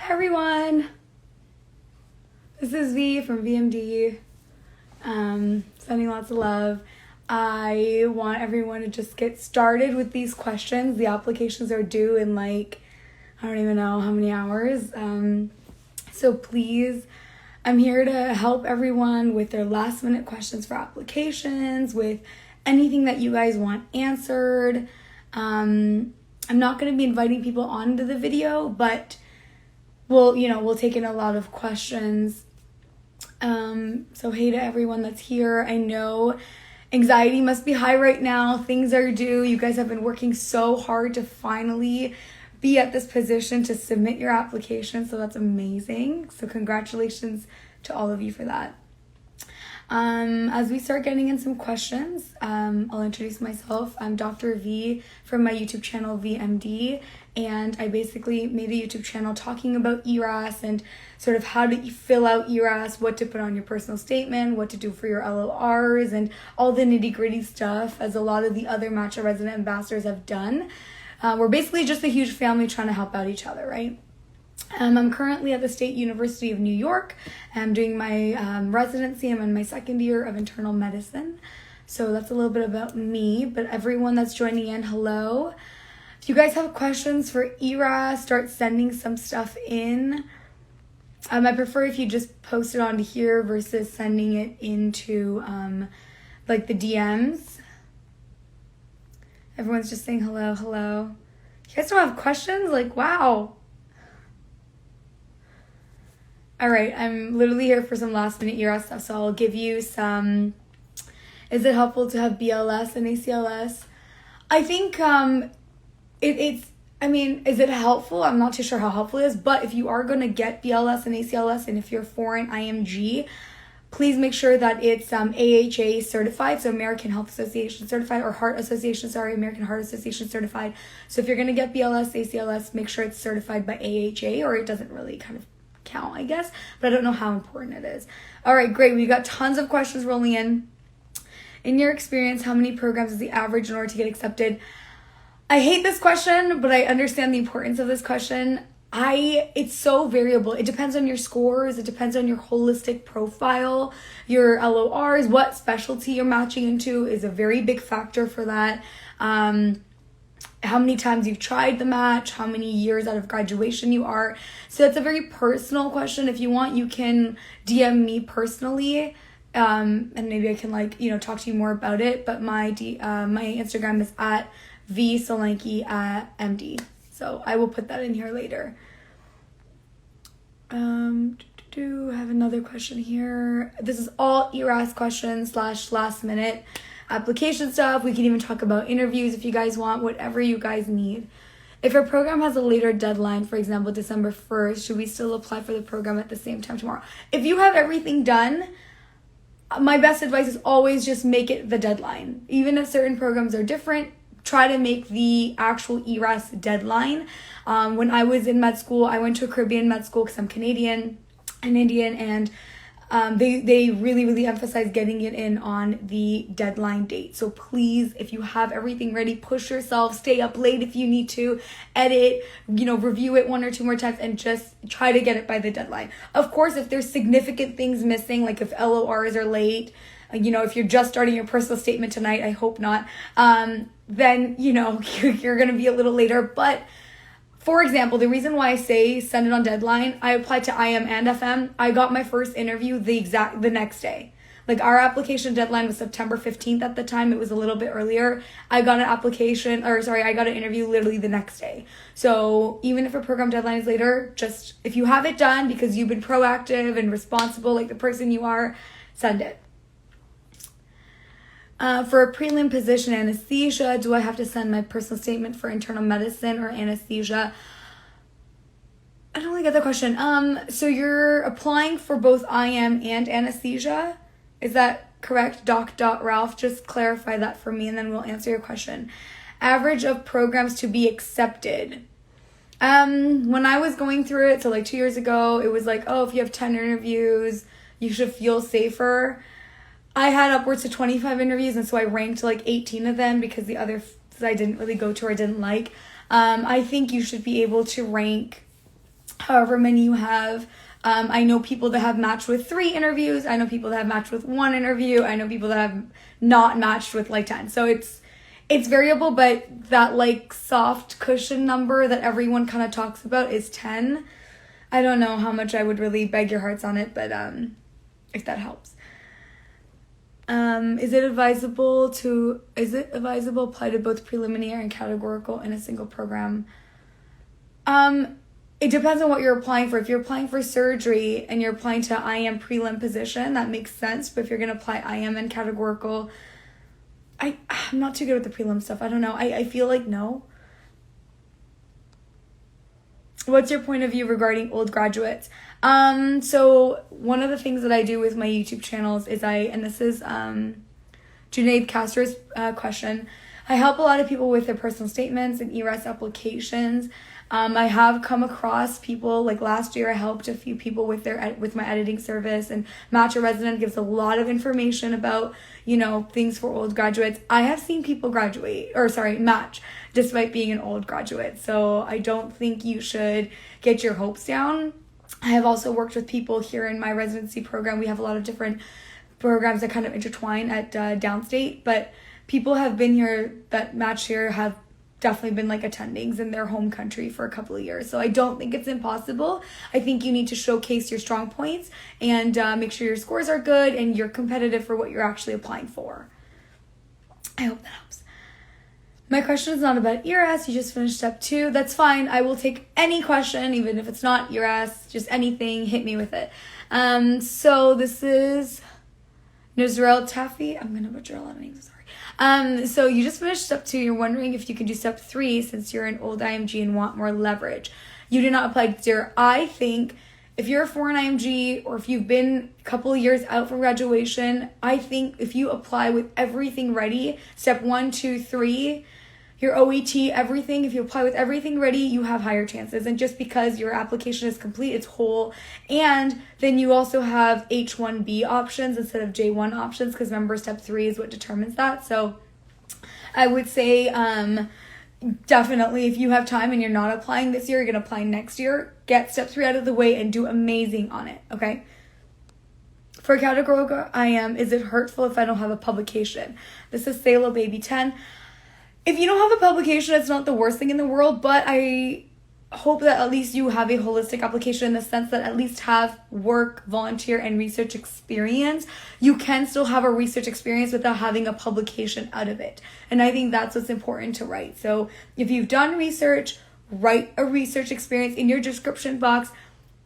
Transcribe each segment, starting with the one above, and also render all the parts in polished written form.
Hi everyone, this is V from VMD, sending lots of love. I want everyone to just get started with these questions. The applications are due in I don't even know how many hours. So please, I'm here to help everyone with their last minute questions for applications, with anything that you guys want answered. I'm not going to be inviting people onto the video, but we'll take in a lot of questions. So hey to everyone that's here. I know anxiety must be high right now. Things are due. You guys have been working so hard to finally be at this position to submit your application. So that's amazing. So congratulations to all of you for that. As we start getting in some questions, I'll introduce myself. I'm Dr. V from my YouTube channel, VMD, and I basically made a YouTube channel talking about ERAS and sort of how to fill out ERAS, what to put on your personal statement, what to do for your LORs, and all the nitty-gritty stuff, as a lot of the other Matcha resident ambassadors have done. We're basically just a huge family trying to help out each other, right? I'm currently at the State University of New York. I'm doing my residency. I'm in my second year of internal medicine. So that's a little bit about me. But everyone that's joining in, hello. If you guys have questions for ERAS, start sending some stuff in. I prefer if you just post it onto here versus sending it into the DMs. Everyone's just saying hello, hello. You guys don't have questions? Wow. All right, I'm literally here for some last minute ERAS stuff, so I'll give you some. Is it helpful to have BLS and ACLS? I think is it helpful? I'm not too sure how helpful it is, but if you are going to get BLS and ACLS, and if you're foreign IMG, please make sure that it's AHA certified, so American Health Association certified, or American Heart Association certified. So if you're going to get BLS, ACLS, make sure it's certified by AHA, or it doesn't really kind of count, I guess, but I don't know how important it is. All right, great. We got tons of questions rolling in. In your experience, how many programs is the average in order to get accepted? I hate this question, but I understand the importance of this question. It's so variable. It depends on your scores. It depends on your holistic profile, your LORs, what specialty you're matching into is a very big factor for that. How many times you've tried the match, how many years out of graduation you are. So that's a very personal question. If you want, you can DM me personally, and maybe I can talk to you more about it. But my Instagram is at Solanki MD. So I will put that in here later. I have another question here. This is all ERAS questions / last minute application stuff. We can even talk about interviews if you guys want, whatever you guys need. If a program has a later deadline, for example, December 1st, should we still apply for the program at the same time tomorrow? If you have everything done, my best advice is always just make it the deadline. Even if certain programs are different, try to make the actual ERAS deadline. When I was in med school, I went to a Caribbean med school because I'm Canadian and Indian, and they really, really emphasize getting it in on the deadline date. So please, if you have everything ready, push yourself, stay up late if you need to, edit, review it 1 or 2 more times, and just try to get it by the deadline. Of course, if there's significant things missing, like if LORs are late, if you're just starting your personal statement tonight, I hope not, then, you're going to be a little later. But for example, the reason why I say send it on deadline, I applied to IM and FM. I got my first interview the next day. Our application deadline was September 15th at the time. It was a little bit earlier. I got an interview literally the next day. So even if a program deadline is later, just if you have it done because you've been proactive and responsible like the person you are, send it. For a prelim position, anesthesia, do I have to send my personal statement for internal medicine or anesthesia? I don't really get the question. So you're applying for both IM and anesthesia? Is that correct? Doc.Ralph, just clarify that for me and then we'll answer your question. Average of programs to be accepted. When I was going through it, so 2 years ago, it was if you have 10 interviews, you should feel safer. I had upwards to 25 interviews, and so I ranked 18 of them because the others I didn't really go to or didn't like. I think you should be able to rank however many you have. I know people that have matched with 3 interviews. I know people that have matched with 1 interview. I know people that have not matched with like 10. So it's variable, but that like soft cushion number that everyone kind of talks about is 10. I don't know how much I would really beg your hearts on it, but if that helps. Is it advisable apply to both preliminary and categorical in a single program? It depends on what you're applying for. If you're applying for surgery and you're applying to IM prelim position, that makes sense. But if you're going to apply IM and categorical, I'm not too good with the prelim stuff. I don't know. I feel like no. What's your point of view regarding old graduates? So one of the things that I do with my YouTube channels is and this is Junaid Castro's question. I help a lot of people with their personal statements and ERAS applications. I have come across people, like last year I helped a few people with my editing service, and Match a Resident gives a lot of information about, things for old graduates. I have seen people match despite being an old graduate. So I don't think you should get your hopes down. I have also worked with people here in my residency program. We have a lot of different programs that kind of intertwine at downstate, but people have been here that match here have definitely been like attendings in their home country for a couple of years. So I don't think it's impossible. I think you need to showcase your strong points and make sure your scores are good and you're competitive for what you're actually applying for. I hope that helps. My question is not about ERAS. You just finished step 2. That's fine. I will take any question, even if it's not ERAS, just anything, hit me with it. So this is Nizrel Taffy. I'm going to butcher a lot of names, sorry. So you just finished step 2. You're wondering if you can do step 3 since you're an old IMG and want more leverage. You did not apply to zero. I think if you're a foreign IMG or if you've been a couple of years out from graduation, I think if you apply with everything ready, step 1, 2, 3, your OET, everything, if you apply with everything ready, you have higher chances. And just because your application is complete, it's whole. And then you also have H1B options instead of J1 options, because remember, step 3 is what determines that. So I would say definitely if you have time and you're not applying this year, you're going to apply next year, get step 3 out of the way and do amazing on it, okay? For categorical IM, is it hurtful if I don't have a publication? This is Salo Baby 10. If you don't have a publication, it's not the worst thing in the world, but I hope that at least you have a holistic application in the sense that at least have work, volunteer, and research experience. You can still have a research experience without having a publication out of it. And I think that's what's important to write. So if you've done research, write a research experience in your description box.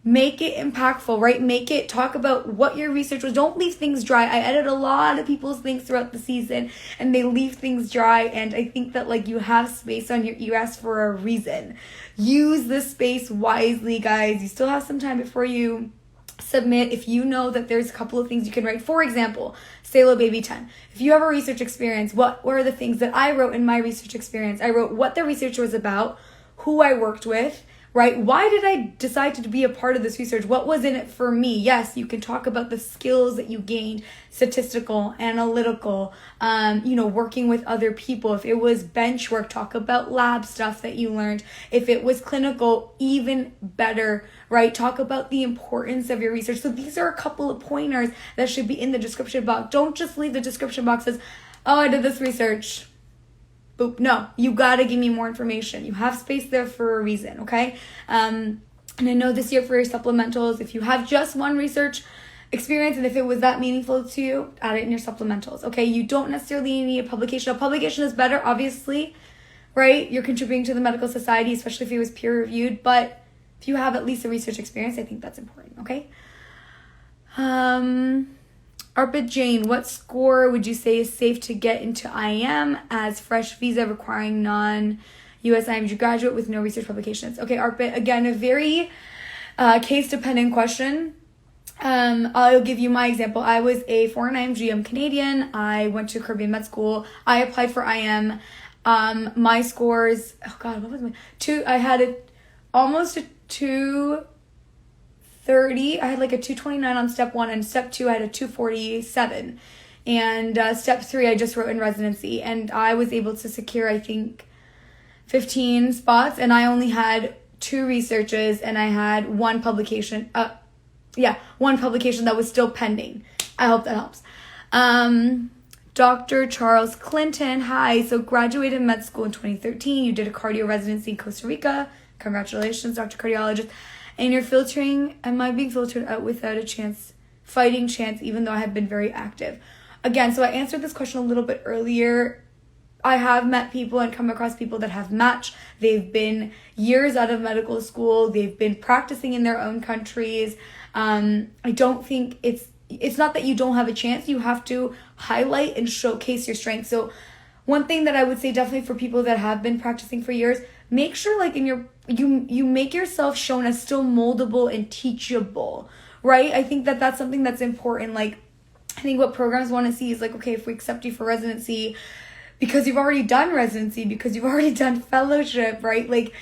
Make it impactful, right? Talk about what your research was. Don't leave things dry. I edit a lot of people's things throughout the season and they leave things dry. And I think that you have space on your ERAS for a reason. Use this space wisely, guys. You still have some time before you submit. If you know that there's a couple of things you can write, for example, Salo Baby 10. If you have a research experience, what were the things that I wrote in my research experience? I wrote what the research was about, who I worked with, right? Why did I decide to be a part of this research? What was in it for me? Yes, you can talk about the skills that you gained, statistical, analytical, working with other people. If it was bench work, talk about lab stuff that you learned. If it was clinical, even better, right? Talk about the importance of your research. So these are a couple of pointers that should be in the description box. Don't just leave the description box as, oh, I did this research. Boop. No, you gotta give me more information. You have space there for a reason, okay? And I know this year for your supplementals, if you have just one research experience and if it was that meaningful to you, add it in your supplementals, okay? You don't necessarily need a publication. A publication is better, obviously, right? You're contributing to the medical society, especially if it was peer-reviewed, but if you have at least a research experience, I think that's important, okay? Arpit Jane, what score would you say is safe to get into IM as fresh visa requiring non-US IMG graduate with no research publications? Okay, Arpit, again, a very case-dependent question. I'll give you my example. I was a foreign IMG. I'm Canadian. I went to Caribbean Med School. I applied for IM. My scores, oh God, what was my, I had almost a 230. I had like a 229 on step 1, and step 2 I had a 247, and step 3 I just wrote in residency, and I was able to secure I think 15 spots, and I only had 2 researches, and I had one publication. One publication that was still pending. I hope that helps. Dr. Charles Clinton, hi. So graduated med school in 2013. You did a cardio residency in Costa Rica. Congratulations, Dr. Cardiologist. And you're filtering, am I being filtered out without a fighting chance, even though I have been very active? Again, so I answered this question a little bit earlier. I have met people and come across people that have matched. They've been years out of medical school. They've been practicing in their own countries. I don't think it's not that you don't have a chance. You have to highlight and showcase your strengths. So one thing that I would say definitely for people that have been practicing for years, make sure like you make yourself shown as still moldable and teachable, right? I think that that's something that's important. Like, I think what programs want to see is like, okay, if we accept you for residency, because you've already done residency, because you've already done fellowship, right? Like,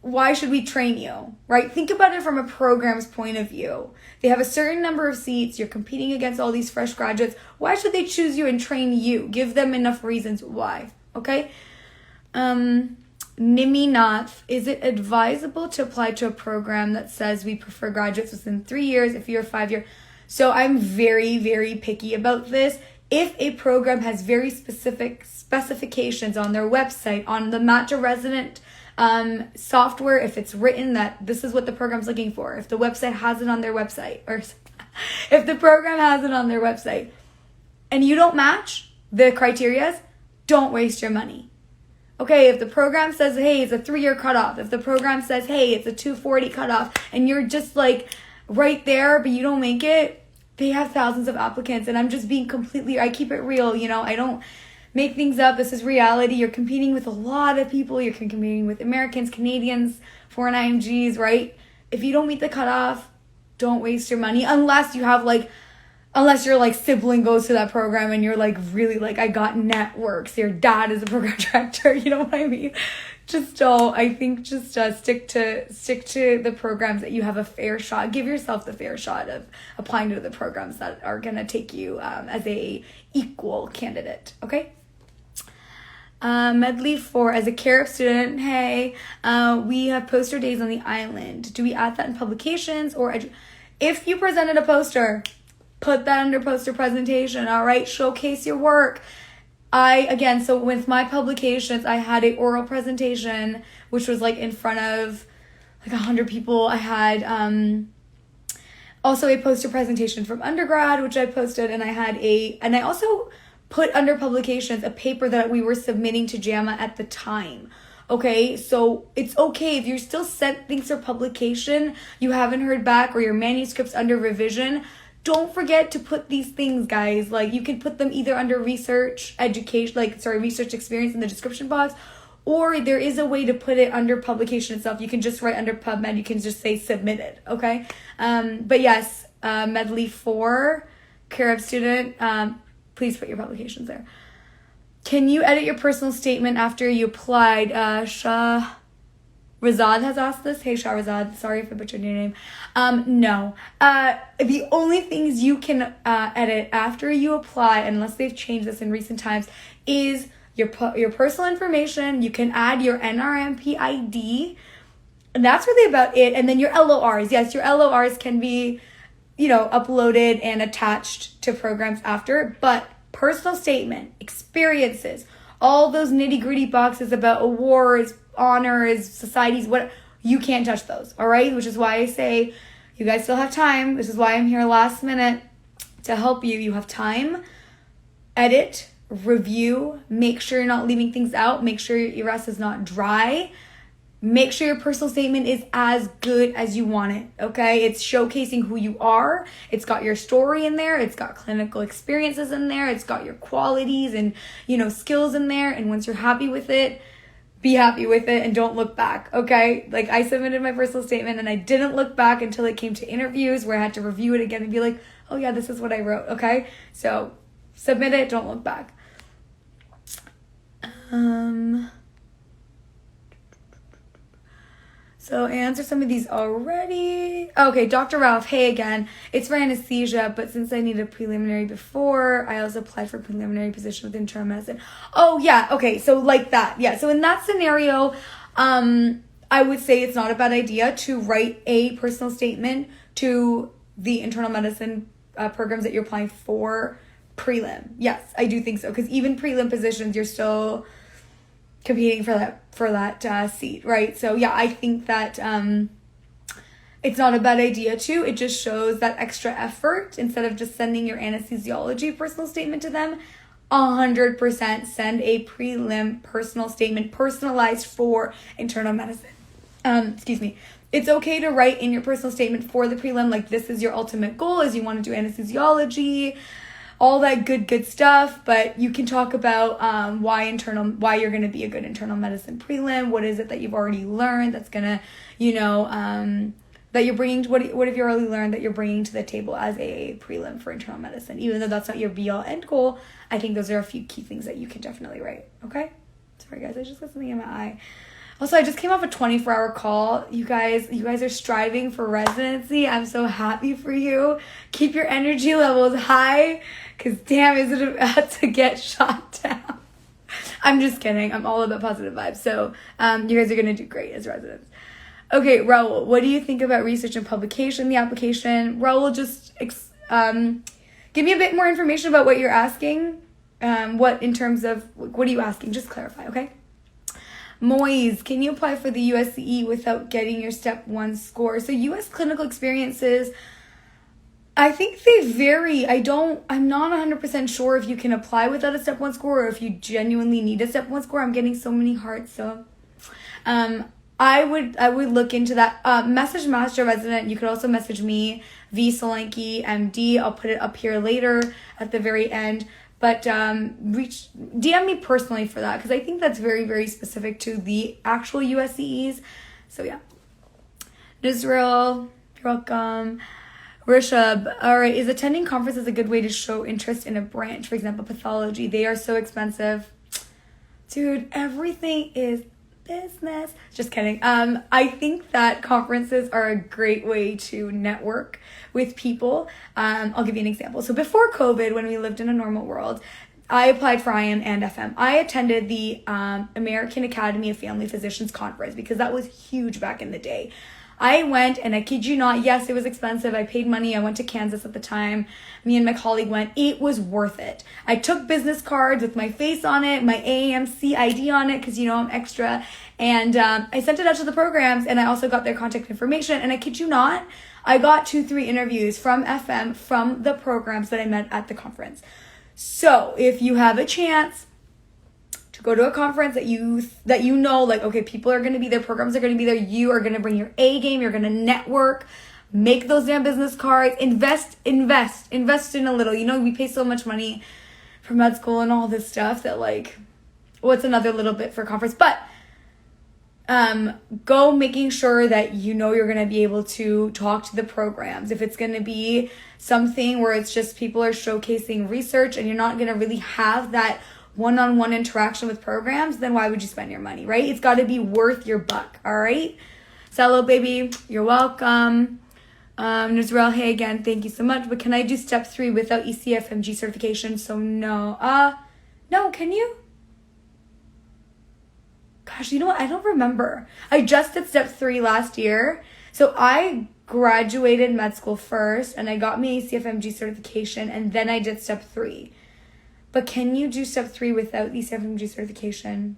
why should we train you, right? Think about it from a program's point of view. They have a certain number of seats. You're competing against all these fresh graduates. Why should they choose you and train you? Give them enough reasons why, okay? Nimi Nath, is it advisable to apply to a program that says we prefer graduates within 3 years if you're 5 year? So I'm very, very picky about this. If a program has very specific specifications on their website, on the Match a Resident software, if it's written that this is what the program's looking for, if the website has it on their website, or if the program has it on their website, and you don't match the criterias, don't waste your money. Okay, if the program says, hey, it's a 3-year cutoff, if the program says, hey, it's a 240 cutoff, and you're just like right there, but you don't make it, they have thousands of applicants, and I'm just being I keep it real, you know, I don't make things up. This is reality. You're competing with a lot of people. You're competing with Americans, Canadians, foreign IMGs, right? If you don't meet the cutoff, don't waste your money unless your like sibling goes to that program and you're like really like, I got networks. Your dad is a program director. You know what I mean? Just don't. I think just stick to the programs that you have a fair shot. Give yourself the fair shot of applying to the programs that are gonna take you as a equal candidate. Okay. Med D4, as a care student, hey, we have poster days on the island. Do we add that in publications or if you presented a poster, put that under poster presentation, all right? Showcase your work. So with my publications, I had a oral presentation, which was like in front of like 100 people. I had also a poster presentation from undergrad, which I posted, and I also put under publications a paper that we were submitting to JAMA at the time. Okay, so it's okay if you're still sent things for publication, you haven't heard back, or your manuscript's under revision. Don't forget to put these things, guys. Like, you can put them either under research experience in the description box, or there is a way to put it under publication itself. You can just write under PubMed. You can just say submitted, okay? But yes, Med D4, care of student, please put your publications there. Can you edit your personal statement after you applied? Razad has asked this. Hey, Shahrazad, sorry if I butchered your name. No. The only things you can edit after you apply, unless they've changed this in recent times, is your personal information. You can add your NRMP ID, and that's really about it. And then your LORs. Yes, your LORs can be, uploaded and attached to programs after, but personal statement, experiences, all those nitty-gritty boxes about awards, honors, societies, what, you can't touch those, all right? Which is why I say you guys still have time. This is why I'm here last minute to help you. You have time. Edit, review, make sure you're not leaving things out, make sure your ERAS is not dry, make sure your personal statement is as good as you want it, okay? It's showcasing who you are. It's got your story in there. It's got clinical experiences in there. It's got your qualities and, skills in there. And once you're happy with it, be happy with it and don't look back, okay? Like, I submitted my personal statement and I didn't look back until it came to interviews where I had to review it again and be like, oh yeah, this is what I wrote, okay? So submit it, don't look back. So I answered some of these already. Okay, Dr. Ralph, hey again. It's for anesthesia, but since I need a preliminary before, I also applied for a preliminary position with internal medicine. Oh yeah, okay, so like that. Yeah, so in that scenario, I would say it's not a bad idea to write a personal statement to the internal medicine programs that you're applying for prelim. Yes, I do think so, because even prelim positions, you're still competing for that seat, right? So yeah, I think that it's not a bad idea too. It just shows that extra effort. Instead of just sending your anesthesiology personal statement to them, 100% send a prelim personal statement personalized for internal medicine. It's okay to write in your personal statement for the prelim, like, this is your ultimate goal, is you want to do anesthesiology, all that good stuff, but you can talk about why you're going to be a good internal medicine prelim. What is it that you've already learned that's going to, that you're bringing, what have you already learned that you're bringing to the table as a prelim for internal medicine? Even though that's not your be all end goal, I think those are a few key things that you can definitely write. Okay? Sorry guys, I just got something in my eye. Also, I just came off a 24-hour call. You guys are striving for residency. I'm so happy for you. Keep your energy levels high, because damn, is it about to get shot down. I'm just kidding. I'm all about positive vibes. So you guys are going to do great as residents. Okay, Raul, what do you think about research and publication, the application? Raul, just give me a bit more information about what you're asking. What are you asking? Just clarify, okay? Moise, can you apply for the USCE without getting your step 1 score? So US clinical experiences, I think they vary. I'm not 100% sure if you can apply without a step 1 score or if you genuinely need a step 1 score. I'm getting so many hearts, so I would look into that. Message Master Resident. You could also message me, V Solanki MD. I'll put it up here later at the very end. But DM me personally for that, because I think that's very, very specific to the actual USCEs. So yeah. Nizril, you're welcome. Rishabh, all right. Is attending conferences a good way to show interest in a branch? For example, pathology. They are so expensive. Dude, everything is business. Just kidding. I think that conferences are a great way to network with people. I'll give you an example. So before COVID, when we lived in a normal world, I applied for IM and FM. I attended the American Academy of Family Physicians conference because that was huge back in the day. I went, and I kid you not, yes, it was expensive. I paid money. I went to Kansas at the time. Me and my colleague went. It was worth it. I took business cards with my face on it, my AAMC ID on it, because, I'm extra. And I sent it out to the programs, and I also got their contact information. And I kid you not, I got 2-3 interviews from FM from the programs that I met at the conference. So if you have a chance to go to a conference that you know, like, okay, people are going to be there, programs are going to be there, you are going to bring your A game, you're going to network, make those damn business cards, invest in a little. We pay so much money for med school and all this stuff that, like, what's another little bit for a conference? But go making sure that you're going to be able to talk to the programs. If it's going to be something where it's just people are showcasing research and you're not going to really have that one-on-one interaction with programs, then why would you spend your money, right? It's got to be worth your buck, all right? Hello, baby. You're welcome. Nizrel, hey again, thank you so much. But can I do step 3 without ECFMG certification? So no. No, can you? Gosh, you know what? I don't remember. I just did step 3 last year. So I graduated med school first, and I got my ACFMG certification, and then I did step 3. But can you do step 3 without ECFMG certification?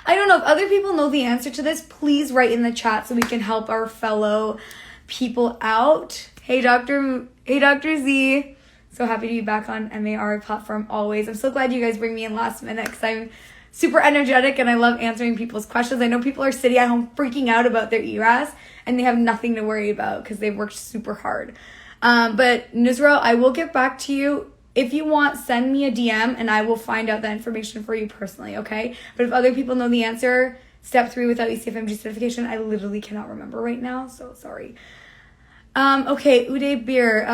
I don't know. If other people know the answer to this, please write in the chat so we can help our fellow people out. Hey, Dr. Z. So happy to be back on MAR platform always. I'm so glad you guys bring me in last minute because I'm super energetic and I love answering people's questions. I know people are sitting at home freaking out about their ERAS and they have nothing to worry about because they've worked super hard. But Nizra, I will get back to you. If you want, send me a DM and I will find out that information for you personally, okay? But if other people know the answer, step 3 without ECFMG certification, I literally cannot remember right now, so sorry. Okay, Uday Beer,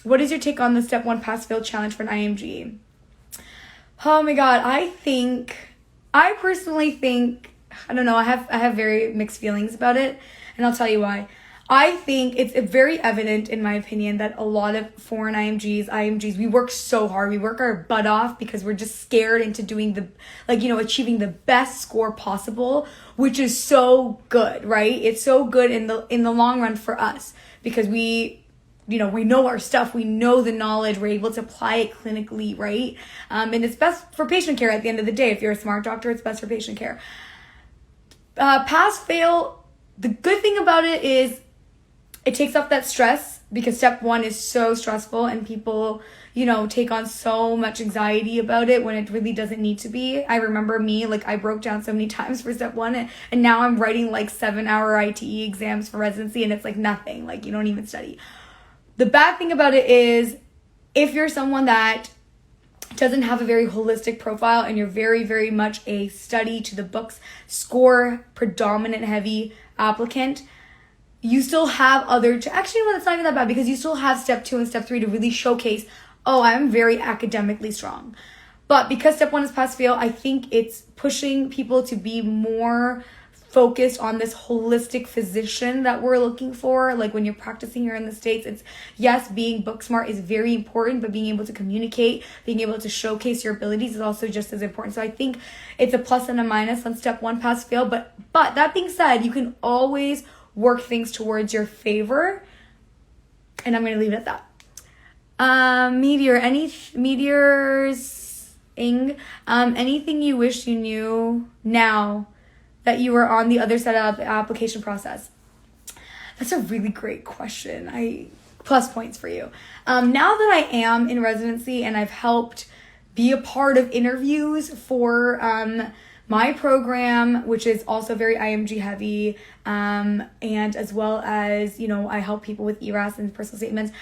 what is your take on the step 1 pass-fail challenge for an IMG? Oh my god, I personally think, I don't know, I have very mixed feelings about it, and I'll tell you why. I think it's very evident, in my opinion, that a lot of foreign IMGs, we work so hard. We work our butt off because we're just scared into doing achieving the best score possible, which is so good, right? It's so good in the long run for us because we know our stuff, we know the knowledge, we're able to apply it clinically, right? And it's best for patient care at the end of the day. If you're a smart doctor, it's best for patient care. Pass, fail, the good thing about it is it takes off that stress because step 1 is so stressful and people, take on so much anxiety about it when it really doesn't need to be. I remember me, I broke down so many times for step 1 and now I'm writing 7-hour ITE exams for residency and it's nothing, you don't even study. The bad thing about it is if you're someone that doesn't have a very holistic profile and you're very, very much a study to the books, score predominant heavy applicant, you still have actually, it's not even that bad because you still have step 2 and step 3 to really showcase, I'm very academically strong. But because step 1 is pass fail, I think it's pushing people to be more focused on this holistic physician that we're looking for. When you're practicing here in the States, it's yes, being book smart is very important, but being able to communicate, being able to showcase your abilities is also just as important. So I think it's a plus and a minus on step 1 pass fail. But that being said, you can always work things towards your favor. And I'm going to leave it at that. Anything you wish you knew now that you were on the other side of the application process? That's a really great question. Plus points for you. Now that I am in residency and I've helped be a part of interviews for my program, which is also very IMG heavy, and as well as, I help people with ERAS and personal statements.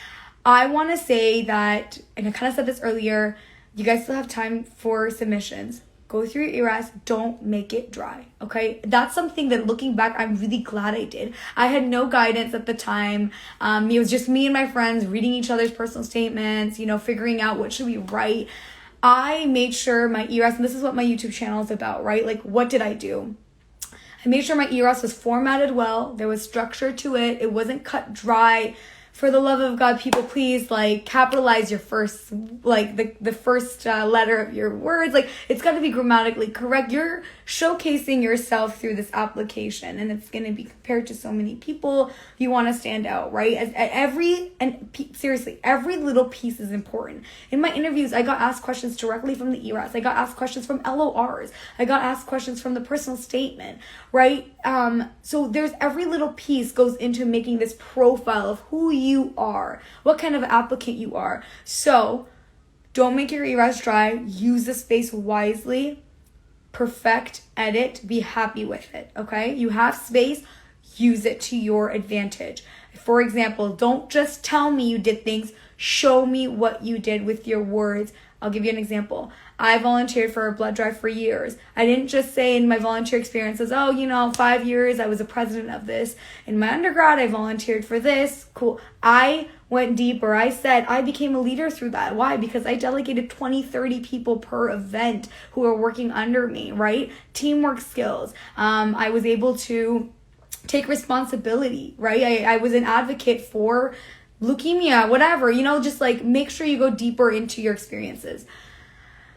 I want to say that, and I kind of said this earlier, you guys still have time for submissions. Go through your ERAS, don't make it dry, okay? That's something that looking back, I'm really glad I did. I had no guidance at the time. It was just me and my friends reading each other's personal statements, figuring out what should we write. I made sure my ERAS, and this is what my YouTube channel is about, right? What did I do? I made sure my ERAS was formatted well. There was structure to it. It wasn't cut dry. For the love of God, people, please, capitalize your first, the first letter of your words. It's got to be grammatically correct. You're showcasing yourself through this application, and it's going to be compared to so many people. You want to stand out, right? Seriously, every little piece is important. In my interviews, I got asked questions directly from the ERAS. I got asked questions from LORs. I got asked questions from the personal statement, right? So there's every little piece goes into making this profile of who you are, what kind of applicant you are. So don't make your ERAS dry. Use the space wisely. Perfect, edit, be happy with it, okay? You have space, use it to your advantage. For example, don't just tell me you did things, show me what you did with your words. I'll give you an example. I volunteered for a blood drive for years. I didn't just say in my volunteer experiences, 5 years, I was a president of this. In my undergrad, I volunteered for this. Cool. I went deeper. I said I became a leader through that. Why? Because I delegated 20, 30 people per event who are working under me, right? Teamwork skills. I was able to take responsibility, right? I was an advocate for leukemia, whatever, just make sure you go deeper into your experiences.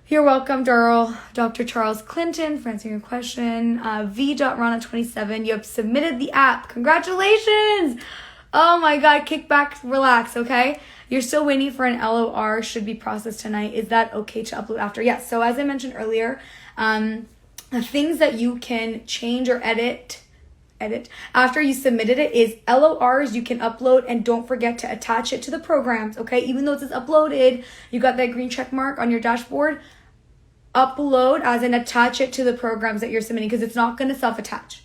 You're welcome, Dr. Charles Clinton, for answering your question. V.Rana27, you have submitted the app. Congratulations! Oh my God, kick back, relax, okay? You're still waiting for an LOR, should be processed tonight. Is that okay to upload after? Yes, so as I mentioned earlier, the things that you can change or edit after you submitted it is LORs you can upload, and don't forget to attach it to the programs, okay? Even though it says uploaded, you got that green check mark on your dashboard, upload as in attach it to the programs that you're submitting because it's not going to self-attach.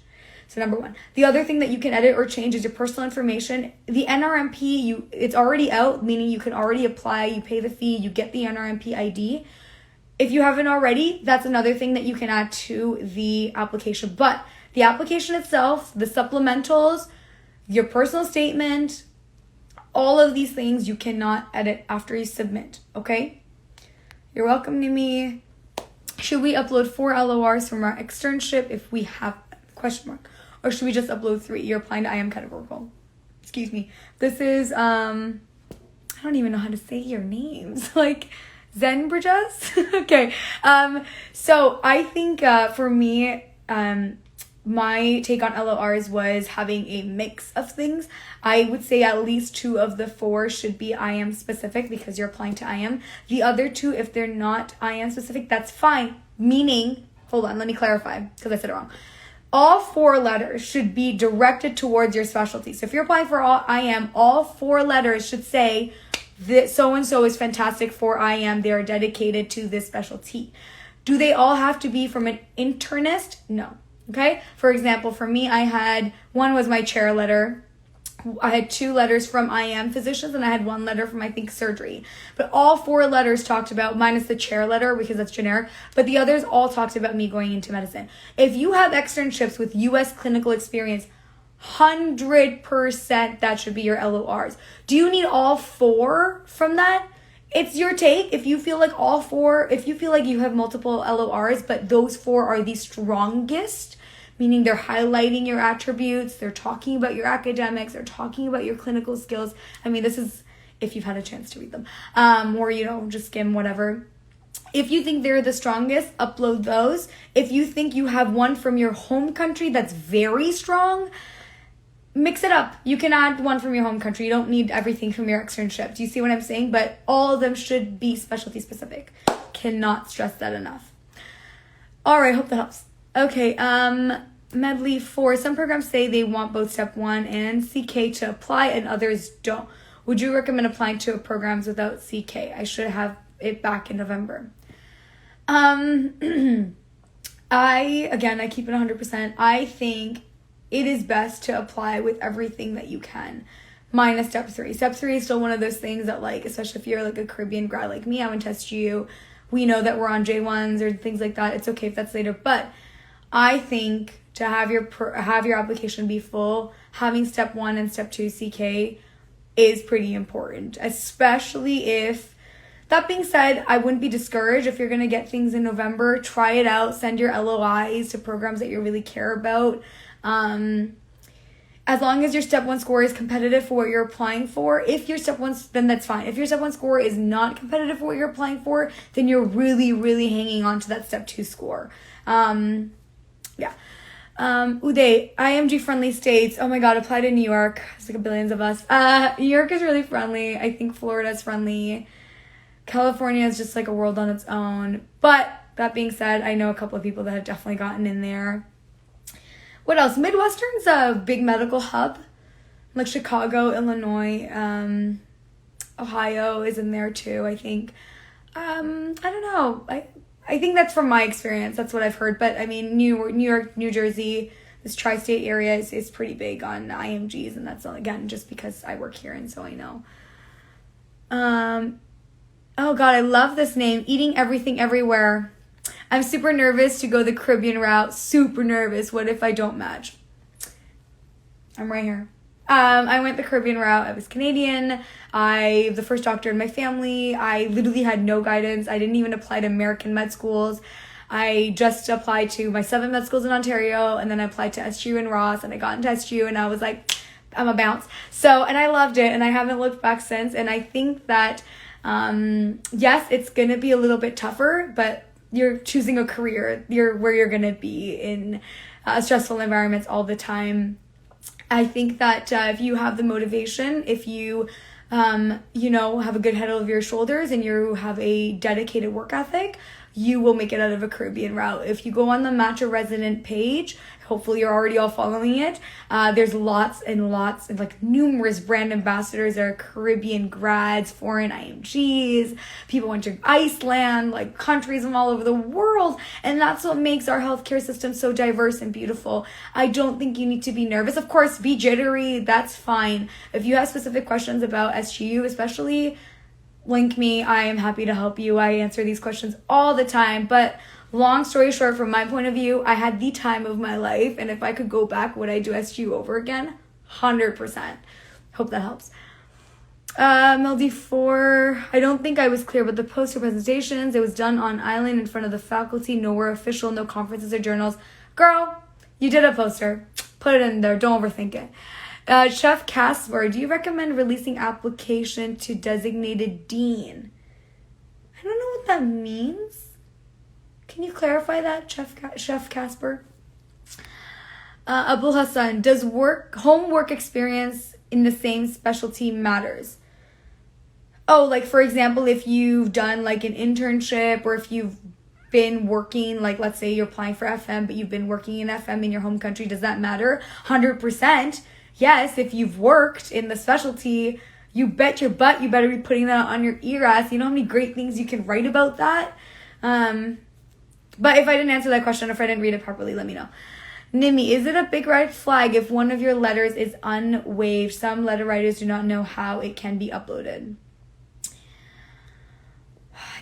So number one. The other thing that you can edit or change is your personal information. The NRMP, it's already out, meaning you can already apply, you pay the fee, you get the NRMP ID. If you haven't already, that's another thing that you can add to the application. But the application itself, the supplementals, your personal statement, all of these things you cannot edit after you submit, okay? You're welcome, Nimi. Should we upload 4 LORs from our externship if we have ? Or should we just upload 3? You're applying to IM categorical. excuse me. This is, I don't even know how to say your names. Like, Zen Bridges? Okay. So I think for me, my take on LORs was having a mix of things. I would say at least 2 of the 4 should be IM specific because you're applying to IM. The other 2, if they're not IM specific, that's fine. Meaning, hold on, let me clarify because I said it wrong. All 4 letters should be directed towards your specialty. So if you're applying for all IM, all 4 letters should say that so-and-so is fantastic for IM. They are dedicated to this specialty. Do they all have to be from an internist? No. Okay. For example, for me, I had, one was my chair letter. I had 2 letters from IM physicians and I had 1 letter from, I think, surgery. But all 4 letters talked about, minus the chair letter because that's generic, but the others all talked about me going into medicine. If you have externships with US clinical experience, 100% that should be your LORs. Do you need all 4 from that? It's your take. If you feel like all 4, if you feel like you have multiple LORs, but those 4 are the strongest, meaning they're highlighting your attributes, they're talking about your academics, they're talking about your clinical skills. I mean, this is if you've had a chance to read them, or, just skim whatever. If you think they're the strongest, upload those. If you think you have one from your home country that's very strong, mix it up. You can add one from your home country. You don't need everything from your externship. Do you see what I'm saying? But all of them should be specialty specific. Cannot stress that enough. All right, hope that helps. Okay, Med D4. Some programs say they want both Step 1 and CK to apply and others don't. Would you recommend applying to programs without CK? I should have it back in November. I keep it 100%. I think it is best to apply with everything that you can, minus Step 3. Step 3 is still one of those things that, like, especially if you're like a Caribbean grad like me, I went to SGU. We know that we're on J1s or things like that. It's okay if that's later, but I think to have your application be full, having Step 1 and Step 2 CK is pretty important, especially if, that being said, I wouldn't be discouraged if you're going to get things in November. Try it out. Send your LOIs to programs that you really care about. As long as your Step 1 score is competitive for what you're applying for, if your Step 1, then that's fine. If your Step 1 score is not competitive for what you're applying for, then you're really, really hanging on to that Step 2 score. Uday, IMG Friendly States. Oh my God, apply to New York. It's like billions of us. New York is really friendly. I think Florida is friendly. California is just like a world on its own. But that being said, I know a couple of people that have definitely gotten in there. What else? Midwestern's a big medical hub. Like Chicago, Illinois, Ohio is in there too, I think. I don't know. I think that's from my experience. That's what I've heard. But I mean, New York, New Jersey, this tri-state area is pretty big on IMGs. And that's, again, just because I work here and so I know. Oh God, I love this name. Eating Everything Everywhere. I'm super nervous to go the Caribbean route. Super nervous. What if I don't match? I'm right here. I went the Caribbean route. I was Canadian. The first doctor in my family. I literally had no guidance. I didn't even apply to American med schools. I just applied to my 7 med schools in Ontario, and then I applied to SGU and Ross, and I got into SGU, and I was like, I'm a bounce. And I loved it, and I haven't looked back since. And I think that, yes, it's going to be a little bit tougher, but you're choosing a career. Where you're going to be in stressful environments all the time. I think that if you have the motivation, if you, have a good head over your shoulders and you have a dedicated work ethic, you will make it out of a Caribbean route. If you go on the Match a Resident page, hopefully you're already all following it. There's lots and lots and like numerous brand ambassadors that are Caribbean grads, foreign IMGs. People went to Iceland, like countries from all over the world. And that's what makes our healthcare system so diverse and beautiful. I don't think you need to be nervous. Of course, be jittery. That's fine. If you have specific questions about SGU, especially, link me. I am happy to help you. I answer these questions all the time. But long story short, from my point of view, I had the time of my life. And if I could go back, would I do SGU over again? 100%. Hope that helps. Mel D4. I don't think I was clear about the poster presentations. It was done on island in front of the faculty. Nowhere official. No conferences or journals. Girl, you did a poster. Put it in there. Don't overthink it. Chef Casper, do you recommend releasing application to designated dean? I don't know what that means. Can you clarify that, Chef Casper? Abul Hassan, does homework experience in the same specialty matters? Oh, like for example, if you've done like an internship, or if you've been working, like let's say you're applying for FM, but you've been working in FM in your home country, does that matter? 100%. Yes, if you've worked in the specialty, you bet your butt you better be putting that on your ERAS. You know how many great things you can write about that? But if I didn't answer that question, if I didn't read it properly, let me know. Nimi, is it a big red flag if one of your letters is unwaived? Some letter writers do not know how it can be uploaded.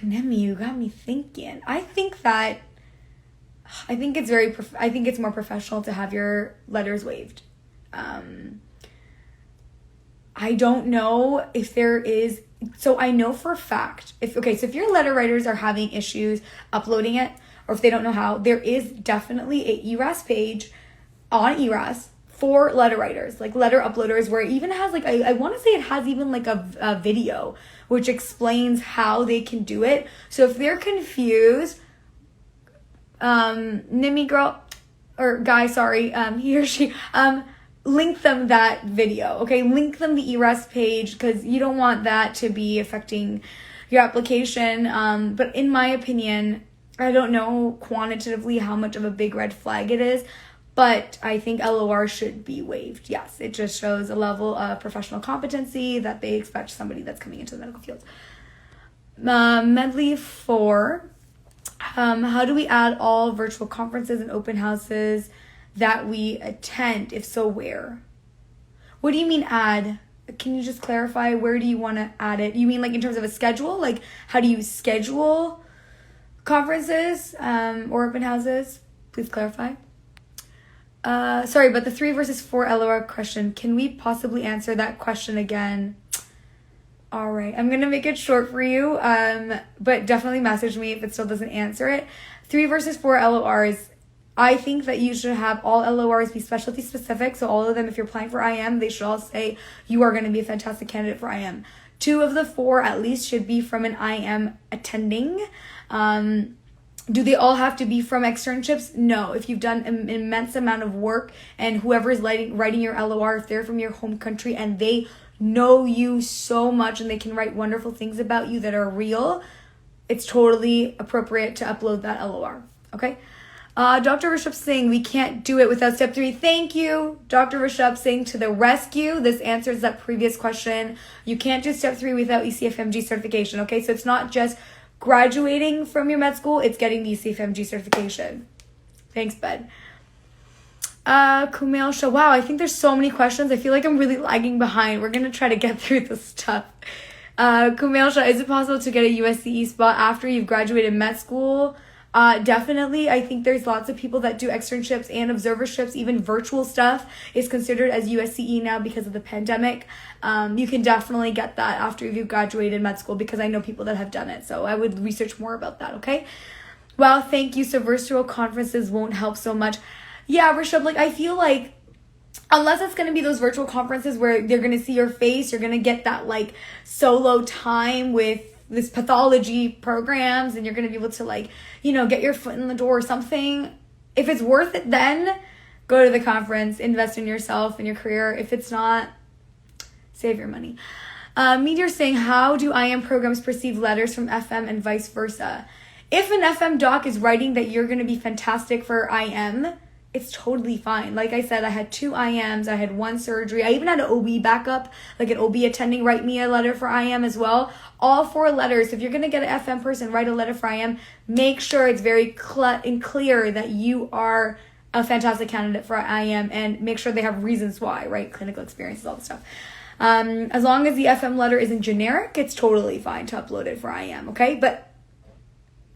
Nimi, you got me thinking. I think it's more professional to have your letters waived. I don't know if there is, so I know for a fact, if your letter writers are having issues uploading it, or if they don't know how, there is definitely a ERAS page on ERAS for letter writers, like letter uploaders, where it even has like, I want to say it has even like a video which explains how they can do it. So if they're confused, Nimi girl, or guy, sorry, he or she, link them that video, okay? Link them the ERAS page, because you don't want that to be affecting your application. But in my opinion, I don't know quantitatively how much of a big red flag it is, but I think LOR should be waived. Yes, it just shows a level of professional competency that they expect somebody that's coming into the medical field. Mel D4, how do we add all virtual conferences and open houses that we attend? If so, where? What do you mean add? Can you just clarify, where do you want to add it? You mean like in terms of a schedule? Like how do you schedule conferences or open houses? Please clarify. Sorry, but the 3 versus 4 LOR question, can we possibly answer that question again? All right, I'm going to make it short for you, but definitely message me if it still doesn't answer it. 3 versus 4 LORs, I think that you should have all LORs be specialty specific. So all of them, if you're applying for IM, they should all say you are going to be a fantastic candidate for IM. 2 of the 4 at least should be from an IM attending. Do they all have to be from externships? No. If you've done an immense amount of work and whoever's writing your LOR, if they're from your home country and they know you so much and they can write wonderful things about you that are real, it's totally appropriate to upload that LOR. Okay? Dr. Rishabh Singh, we can't do it without step 3. Thank you, Dr. Rishabh Singh, to the rescue. This answers that previous question. You can't do step 3 without ECFMG certification. Okay? So it's not just graduating from your med school, it's getting the ECFMG certification. Thanks, bud. Kumail Shah. Wow, I think there's so many questions. I feel like I'm really lagging behind. We're going to try to get through this stuff. Kumail Shah, is it possible to get a USCE spot after you've graduated med school? Definitely. I think there's lots of people that do externships and observerships. Even virtual stuff is considered as USCE now because of the pandemic. You can definitely get that after you've graduated med school, because I know people that have done it. So I would research more about that, okay? Wow, thank you. So virtual conferences won't help so much. Yeah, Rishabh, like I feel like unless it's going to be those virtual conferences where they're going to see your face, you're going to get that like solo time with this pathology programs, and you're going to be able to like, you know, get your foot in the door or something. If it's worth it, then go to the conference, invest in yourself and your career. If it's not, save your money. Meteor saying, how do IM programs perceive letters from FM and vice versa? If an FM doc is writing that you're going to be fantastic for IM, it's totally fine. Like I said, I had 2 IMs, I had 1 surgery. I even had an OB backup, like an OB attending write me a letter for IM as well. All 4 letters. If you're going to get an FM person write a letter for IM, make sure it's very clear that you are a fantastic candidate for IM, and make sure they have reasons why, right? Clinical experiences, all the stuff. As long as the FM letter isn't generic, it's totally fine to upload it for IM, okay? But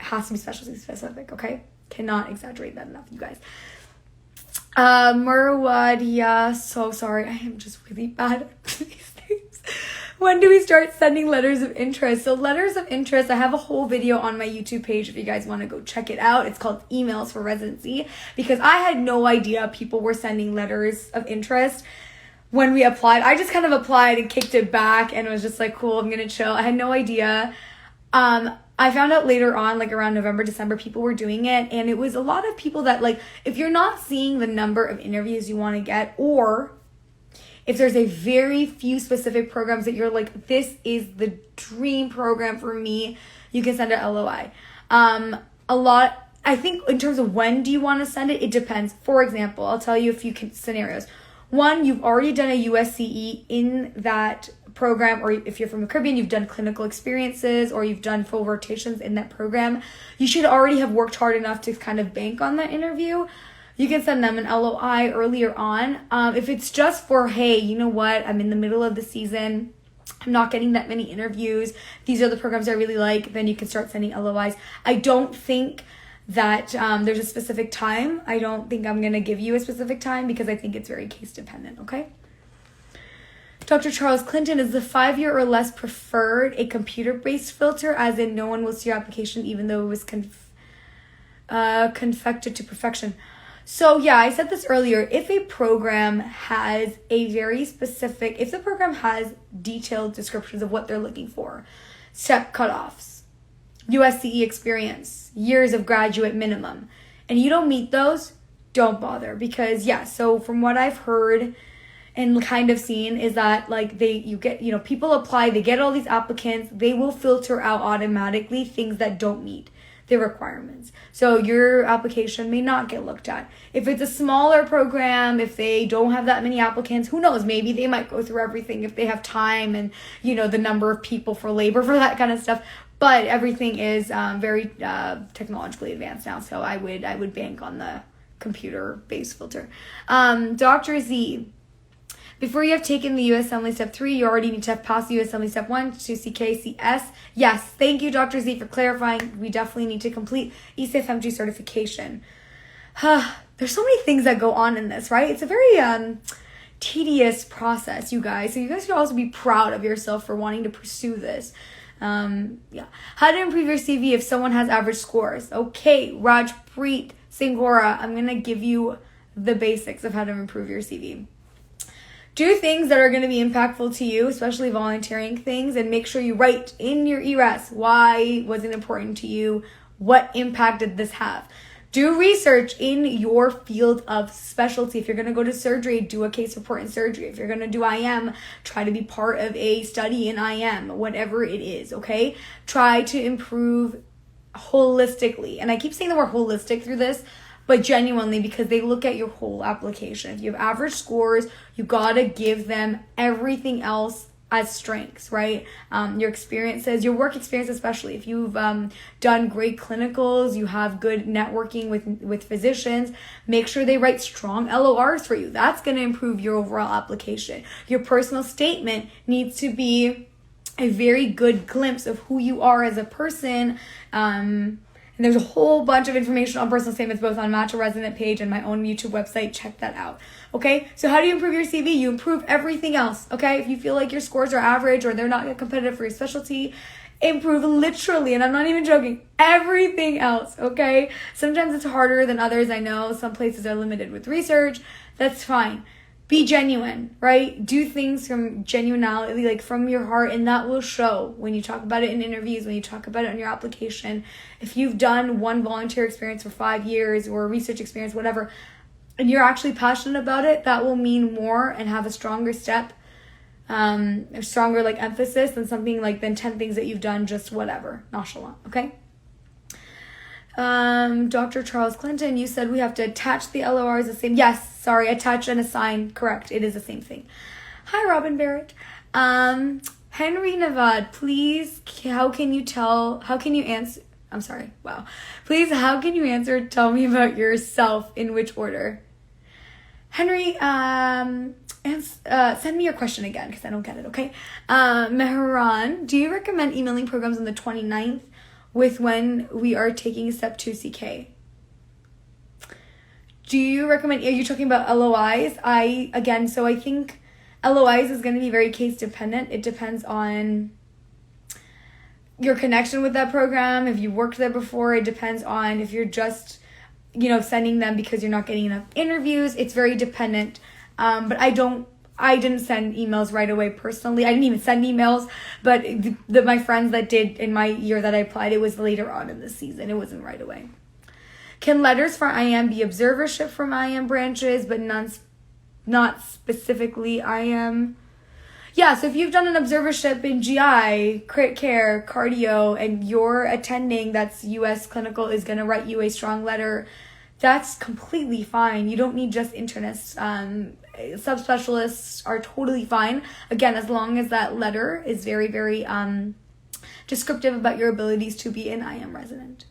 it has to be specialty specific, okay? Cannot exaggerate that enough, you guys. Murwad, yeah, so sorry. I am just really bad at these things. When do we start sending letters of interest? So letters of interest, I have a whole video on my YouTube page if you guys want to go check it out. It's called Emails for Residency, because I had no idea people were sending letters of interest. when we applied, I just kind of applied and kicked it back and was just like, cool, I'm gonna chill. I had no idea. I found out later on, like around November, December, people were doing it, and it was a lot of people that, like, if you're not seeing the number of interviews you want to get, or if there's a very few specific programs that you're like, this is the dream program for me, you can send a LOI. I think in terms of when do you want to send it, it depends. For example, I'll tell you a few scenarios. One, you've already done a USCE in that program, or if you're from the Caribbean, you've done clinical experiences, or you've done full rotations in that program. You should already have worked hard enough to kind of bank on that interview. You can send them an LOI earlier on. If it's just for, hey, you know what, I'm in the middle of the season, I'm not getting that many interviews, these are the programs I really like, then you can start sending LOIs. I don't think that there's a specific time. I don't think I'm going to give you a specific time because I think it's very case dependent, okay? Dr. Charles Clinton, is the 5-year or less preferred a computer-based filter, as in no one will see your application even though it was confected to perfection? So yeah, I said this earlier. If a program has a very specific, if the program has detailed descriptions of what they're looking for, step cutoffs, USCE experience, years of graduate minimum, and you don't meet those, don't bother. Because yeah, so from what I've heard and kind of seen is that like people apply, they get all these applicants, they will filter out automatically things that don't meet the requirements. So your application may not get looked at. If it's a smaller program, if they don't have that many applicants, who knows, maybe they might go through everything if they have time and, the number of people for labor for that kind of stuff. But everything is very technologically advanced now, so I would bank on the computer-based filter. Dr. Z, before you have taken the U.S. Assembly Step 3, you already need to have passed the U.S. Assembly Step 1 to CKCS. Yes, thank you, Dr. Z, for clarifying. We definitely need to complete ECFMG certification. There's so many things that go on in this, right? It's a very tedious process, you guys. So you guys should also be proud of yourself for wanting to pursue this. How to improve your CV if someone has average scores. Okay, Rajpreet Singora, I'm going to give you the basics of how to improve your CV. Do things that are going to be impactful to you, especially volunteering things, and make sure you write in your ERAS why was it important to you, what impact did this have. Do research in your field of specialty. If you're going to go to surgery, do a case report in surgery. If you're going to do IM, try to be part of a study in IM, whatever it is, okay? Try to improve holistically. And I keep saying the word holistic through this, but genuinely, because they look at your whole application. If you have average scores, you gotta give them everything else as strengths, right? Your experiences, your work experience especially. If you've done great clinicals, you have good networking with physicians, make sure they write strong LORs for you. That's gonna improve your overall application. Your personal statement needs to be a very good glimpse of who you are as a person. And there's a whole bunch of information on personal statements, both on Match a Resident page and my own YouTube website. Check that out. Okay? So how do you improve your CV? You improve everything else. Okay? If you feel like your scores are average or they're not competitive for your specialty, improve literally, and I'm not even joking, everything else. Okay? Sometimes it's harder than others. I know some places are limited with research. That's fine. Be genuine, right? Do things from genuinity, like from your heart, and that will show when you talk about it in interviews, when you talk about it on your application. If you've done one volunteer experience for 5 years or research experience, whatever, and you're actually passionate about it, that will mean more and have a stronger step, a stronger like emphasis than 10 things that you've done just whatever, nonchalant, okay? Dr. Charles Clinton, you said we have to attach the LORs the same. Yes, sorry, attach and assign. Correct. It is the same thing. Hi, Robin Barrett. Henry Navad, please, please, how can you answer, tell me about yourself, in which order? Henry, send me your question again, because I don't get it, okay? Mehran, do you recommend emailing programs on the 29th? With when we are taking step 2 CK. Do you recommend, are you talking about LOIs? I think LOIs is going to be very case dependent. It depends on your connection with that program. If you worked there before, it depends on if you're just, sending them because you're not getting enough interviews. It's very dependent. But I don't I didn't send emails right away personally. I didn't even send emails, but my friends that did in my year that I applied, it was later on in the season. It wasn't right away. Can letters for IM be observership from IM branches, but not specifically IM? Yeah, so if you've done an observership in GI, crit care, cardio, and you're attending that's US clinical is going to write you a strong letter, that's completely fine. You don't need just internists. Subspecialists are totally fine. Again, as long as that letter is very, very descriptive about your abilities to be an IM resident.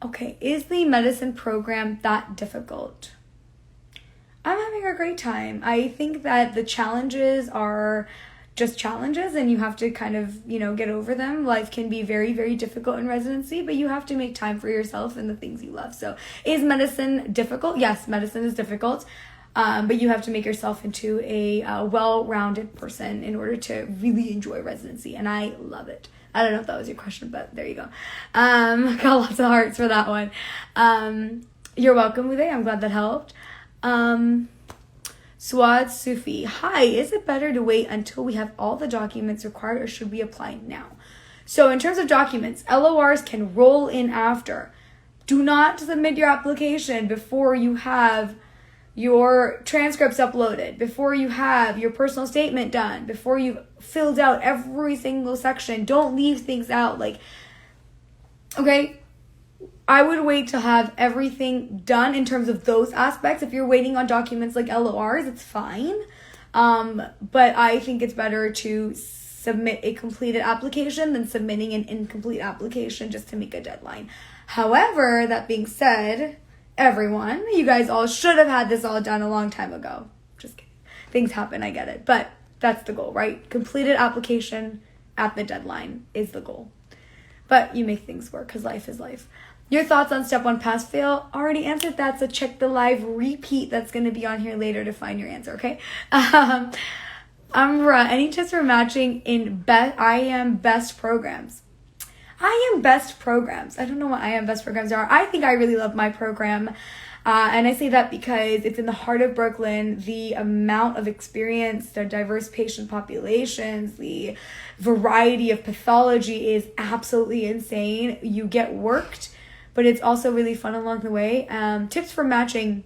Okay, is the medicine program that difficult? I'm having a great time. I think that the challenges are just challenges and you have to kind of, get over them. Life can be very, very difficult in residency, but you have to make time for yourself and the things you love. So is medicine difficult? Yes, medicine is difficult, but you have to make yourself into a well-rounded person in order to really enjoy residency, and I love it. I don't know if that was your question, but there you go. Got lots of hearts for that one. You're welcome, Uday. I'm glad that helped. Swad Sufi. Hi, is it better to wait until we have all the documents required or should we apply now? So in terms of documents, LORs can roll in after. Do not submit your application before you have your transcripts uploaded, before you have your personal statement done, before you've filled out every single section. Don't leave things out. Okay, I would wait to have everything done in terms of those aspects. If you're waiting on documents like LORs, it's fine. But I think it's better to submit a completed application than submitting an incomplete application just to make a deadline. However, that being said, everyone, you guys all should have had this all done a long time ago. Just kidding. Things happen, I get it. But that's the goal, right? Completed application at the deadline is the goal. But you make things work because life is life. Your thoughts on step 1 pass fail? Already answered that, so check the live repeat that's going to be on here later to find your answer, okay? Amra, any tips for matching in IM best programs? IM best programs. I don't know what IM best programs are. I think I really love my program. And I say that because it's in the heart of Brooklyn. The amount of experience, the diverse patient populations, the variety of pathology is absolutely insane. You get worked, but it's also really fun along the way. Tips for matching.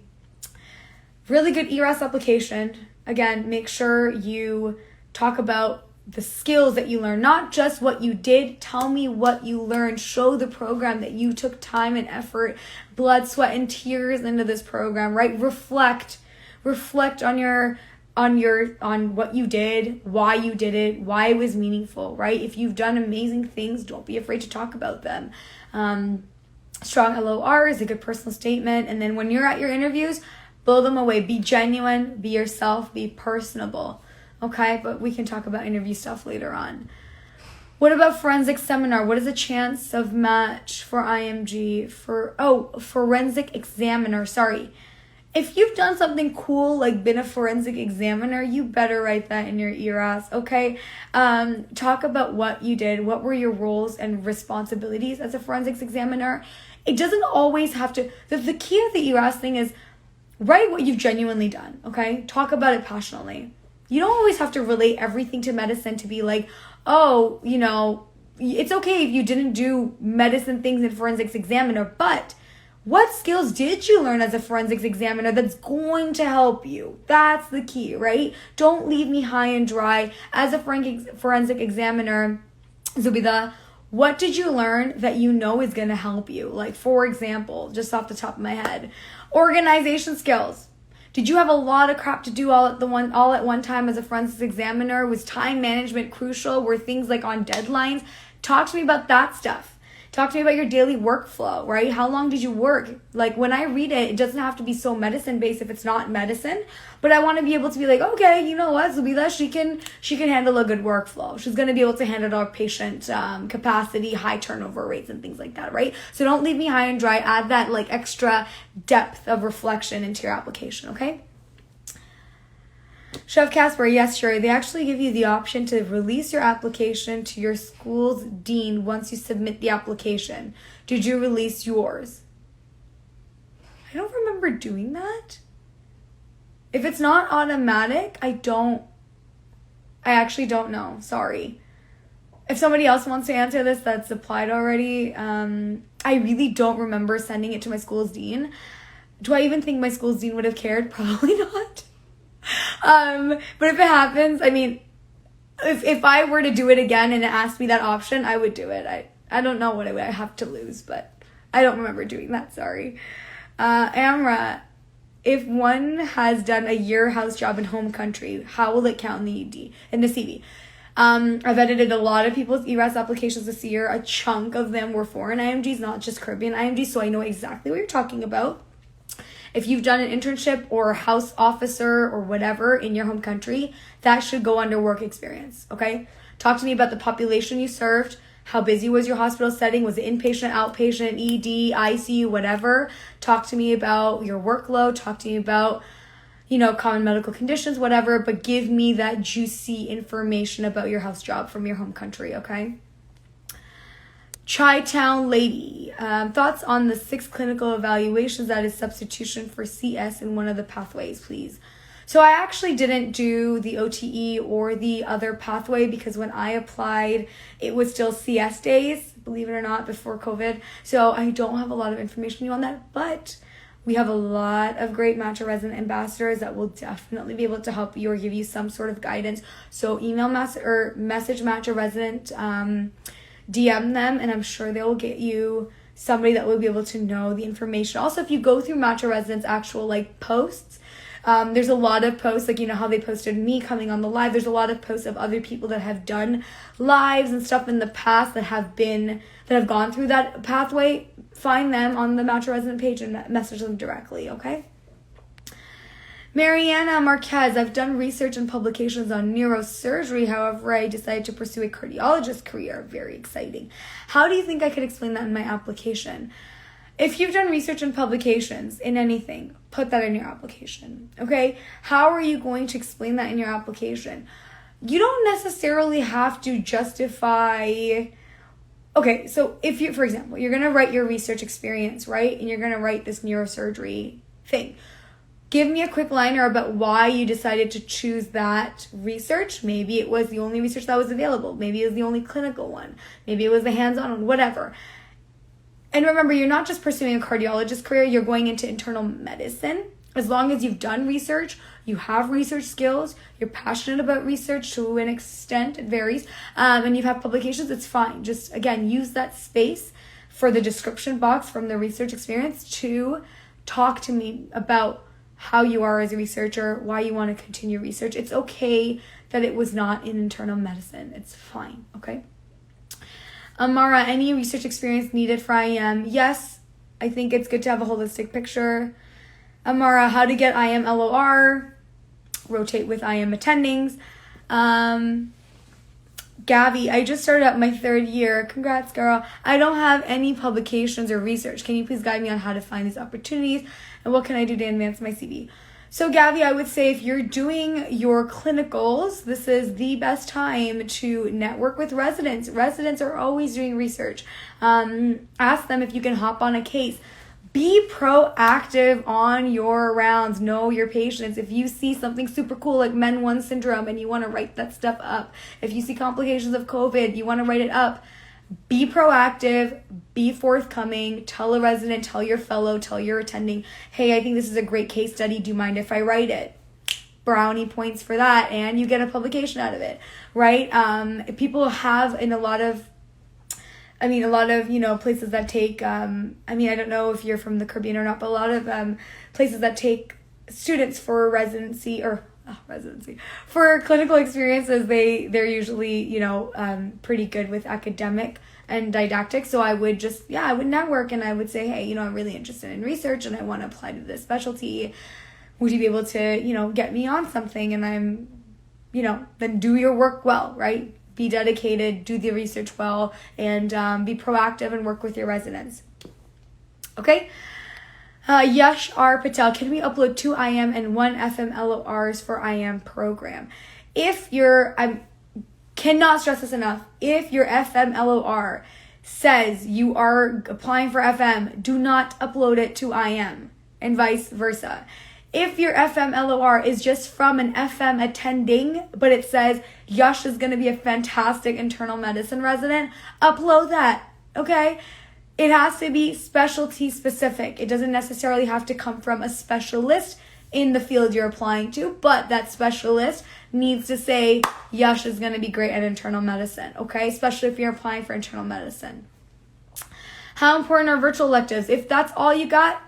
Really good ERAS application. Again, make sure you talk about the skills that you learn, not just what you did. Tell me what you learned. Show the program that you took time and effort, blood, sweat, and tears into this program, right? Reflect on what you did, why you did it, why it was meaningful, right? If you've done amazing things, don't be afraid to talk about them. Strong LORs, a good personal statement, and then when you're at your interviews, blow them away. Be genuine, be yourself, be personable. Okay, but we can talk about interview stuff later on. What about forensic seminar? What is the chance of match for IMG? Forensic examiner, sorry. If you've done something cool, like been a forensic examiner, you better write that in your ERAS, okay? Talk about what you did. What were your roles and responsibilities as a forensics examiner? It doesn't always have to, the key of the ERAS thing is write what you've genuinely done, okay? Talk about it passionately. You don't always have to relate everything to medicine to be like, oh, it's okay if you didn't do medicine things in forensics examiner, but what skills did you learn as a forensics examiner that's going to help you? That's the key, right? Don't leave me high and dry. As a forensic examiner, Zubida, what did you learn that you know is going to help you? Like, for example, just off the top of my head, organization skills. Did you have a lot of crap to do all at one time as a forensics examiner? Was time management crucial? Were things like on deadlines? Talk to me about that stuff. Talk to me about your daily workflow, right? How long did you work? Like when I read it, it doesn't have to be so medicine based if it's not medicine, but I want to be able to be like, okay, you know what, Zubida, she can handle a good workflow. She's going to be able to handle our patient capacity, high turnover rates and things like that, right? So don't leave me high and dry. Add that like extra depth of reflection into your application, okay? Chef Casper, yes, sure. They actually give you the option to release your application to your school's dean once you submit the application. Did you release yours? I don't remember doing that. If it's not automatic, I actually don't know. Sorry. If somebody else wants to answer this that's applied already, I really don't remember sending it to my school's dean. Do I even think my school's dean would have cared? Probably not. But if it happens, I mean, if I were to do it again and it asked me that option, I would do it. I don't know what I would have to lose, but I don't remember doing that. Sorry. Amra, if one has done a year house job in home country, how will it count in the CV? I've edited a lot of people's ERAS applications this year. A chunk of them were foreign IMGs, not just Caribbean IMGs, so I know exactly what you're talking about. If you've done an internship or house officer or whatever in your home country, that should go under work experience, okay? Talk to me about the population you served. How busy was your hospital setting? Was it inpatient, outpatient, ED, ICU, whatever? Talk to me about your workload. Talk to me about, common medical conditions, whatever. But give me that juicy information about your house job from your home country, okay? Chi-Town Lady. Thoughts on the 6 clinical evaluations that is substitution for CS in one of the pathways, please. So I actually didn't do the OTE or the other pathway because when I applied, it was still CS days, believe it or not, before COVID. So I don't have a lot of information on that, but we have a lot of great Matcha Resident ambassadors that will definitely be able to help you or give you some sort of guidance. So email message Matcha Resident, DM them, and I'm sure they will get you somebody that will be able to know the information. Also, if you go through Matcha Resident's actual posts, there's a lot of posts, how they posted me coming on the live. There's a lot of posts of other people that have done lives and stuff in the past that have gone through that pathway. Find them on the Matcha Resident page and message them directly, okay? Mariana Marquez, I've done research and publications on neurosurgery. However, I decided to pursue a cardiologist career. Very exciting. How do you think I could explain that in my application? If you've done research and publications in anything, put that in your application, okay? How are you going to explain that in your application? You don't necessarily have to justify... Okay, so if you, for example, you're going to write your research experience, right? And you're going to write this neurosurgery thing. Give me a quick liner about why you decided to choose that research. Maybe it was the only research that was available. Maybe it was the only clinical one. Maybe it was the hands-on one, whatever. And remember, you're not just pursuing a cardiologist career, you're going into internal medicine. As long as you've done research, you have research skills, you're passionate about research to an extent, it varies, and you've had publications, it's fine. Just, again, use that space for the description box from the research experience to talk to me about how you are as a researcher, why you want to continue research. It's okay that it was not in internal medicine. It's fine, okay? Amara, any research experience needed for IM? Yes, I think it's good to have a holistic picture. Amara, how to get IMLOR? Rotate with IM attendings. Gabby, I just started up my 3rd year. Congrats, girl. I don't have any publications or research. Can you please guide me on how to find these opportunities? And what can I do to advance my CV? So, Gabby, I would say if you're doing your clinicals, this is the best time to network with residents. Residents are always doing research. Ask them if you can hop on a case. Be proactive on your rounds. Know your patients. If you see something super cool like Men 1 syndrome and you want to write that stuff up, if you see complications of COVID, you want to write it up, be proactive, be forthcoming, tell a resident, tell your fellow, tell your attending, hey, I think this is a great case study. Do you mind if I write it? Brownie points for that, and you get a publication out of it, right? People have in a lot of places that take, I don't know if you're from the Caribbean or not, but a lot of places that take students for residency, for clinical experiences, they're usually, pretty good with academic and didactic. So I would I would network and I would say, hey, I'm really interested in research and I want to apply to this specialty. Would you be able to, get me on something? And I'm, then do your work well, right? Be dedicated, do the research well, and be proactive and work with your residents. Okay? Yash R. Patel, can we upload 2 IM and 1 FMLORs for IM program? I cannot stress this enough, if your FMLOR says you are applying for FM, do not upload it to IM, and vice versa. If your FMLOR is just from an FM attending, but it says Yash is going to be a fantastic internal medicine resident, upload that, okay? It has to be specialty specific. It doesn't necessarily have to come from a specialist in the field you're applying to, but that specialist needs to say Yash is going to be great at internal medicine, okay? Especially if you're applying for internal medicine. How important are virtual electives? If that's all you got,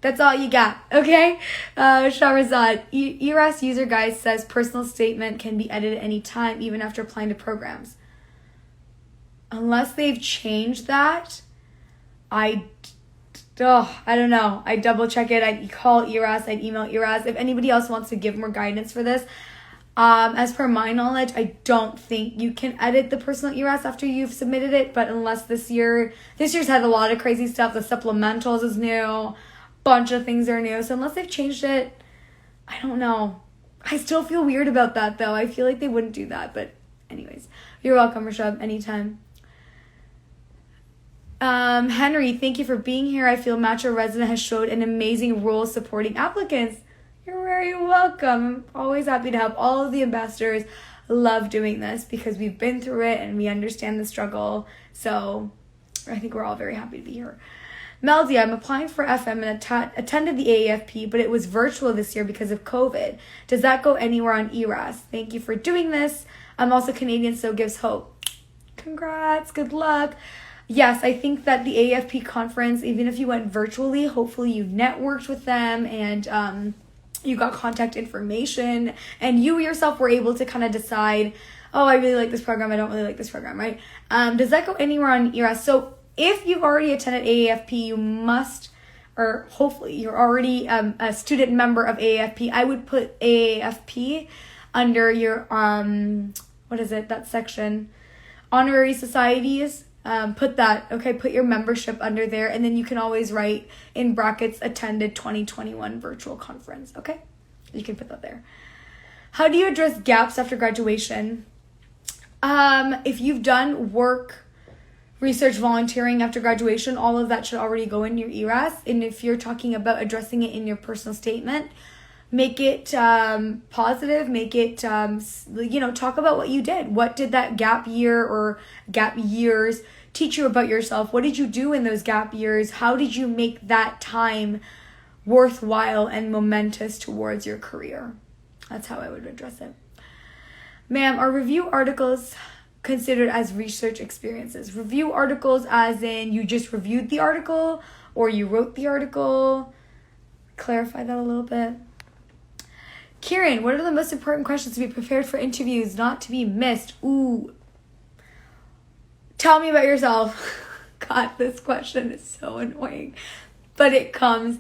that's all you got, okay? Shahrazad, ERAS user guide says personal statement can be edited anytime, even after applying to programs. Unless they've changed that, I don't know. I'd double check it. I'd call ERAS. I'd email ERAS. If anybody else wants to give more guidance for this, as per my knowledge, I don't think you can edit the personal ERAS after you've submitted it. But unless this year's had a lot of crazy stuff. The supplementals is new. Bunch of things are new. So unless they've changed it, I don't know. I still feel weird about that though. I feel like they wouldn't do that. But anyways, you're welcome, Rashab, anytime. Henry, thank you for being here. I feel Metro Resident has showed an amazing role supporting applicants. You're very welcome. I'm always happy to help. All of the ambassadors love doing this because we've been through it and we understand the struggle. So I think we're all very happy to be here. Mel D, I'm applying for FM and attended the AEFP, but it was virtual this year because of COVID. Does that go anywhere on ERAS? Thank you for doing this. I'm also Canadian, so it gives hope. Congrats. Good luck. Yes, I think that the AEFP conference, even if you went virtually, hopefully you networked with them and you got contact information and you yourself were able to kind of decide, oh, I really like this program, I don't really like this program, right? Does that go anywhere on ERAS? So if you've already attended AEFP, you must, or hopefully you're already a student member of AEFP. I would put AEFP under your, that section? Honorary societies. Put that, okay, put your membership under there, and then you can always write in brackets attended 2021 virtual conference, okay? You can put that there. How do you address gaps after graduation? If you've done work, research, volunteering after graduation, all of that should already go in your ERAS. And if you're talking about addressing it in your personal statement, make it positive, make it, talk about what you did. What did that gap year or gap years teach you about yourself? What did you do in those gap years? How did you make that time worthwhile and momentous towards your career? That's how I would address it. Ma'am, are review articles considered as research experiences? Review articles as in you just reviewed the article or you wrote the article? Clarify that a little bit. Kieran, what are the most important questions to be prepared for interviews, not to be missed? Ooh. Tell me about yourself. God, this question is so annoying. But it comes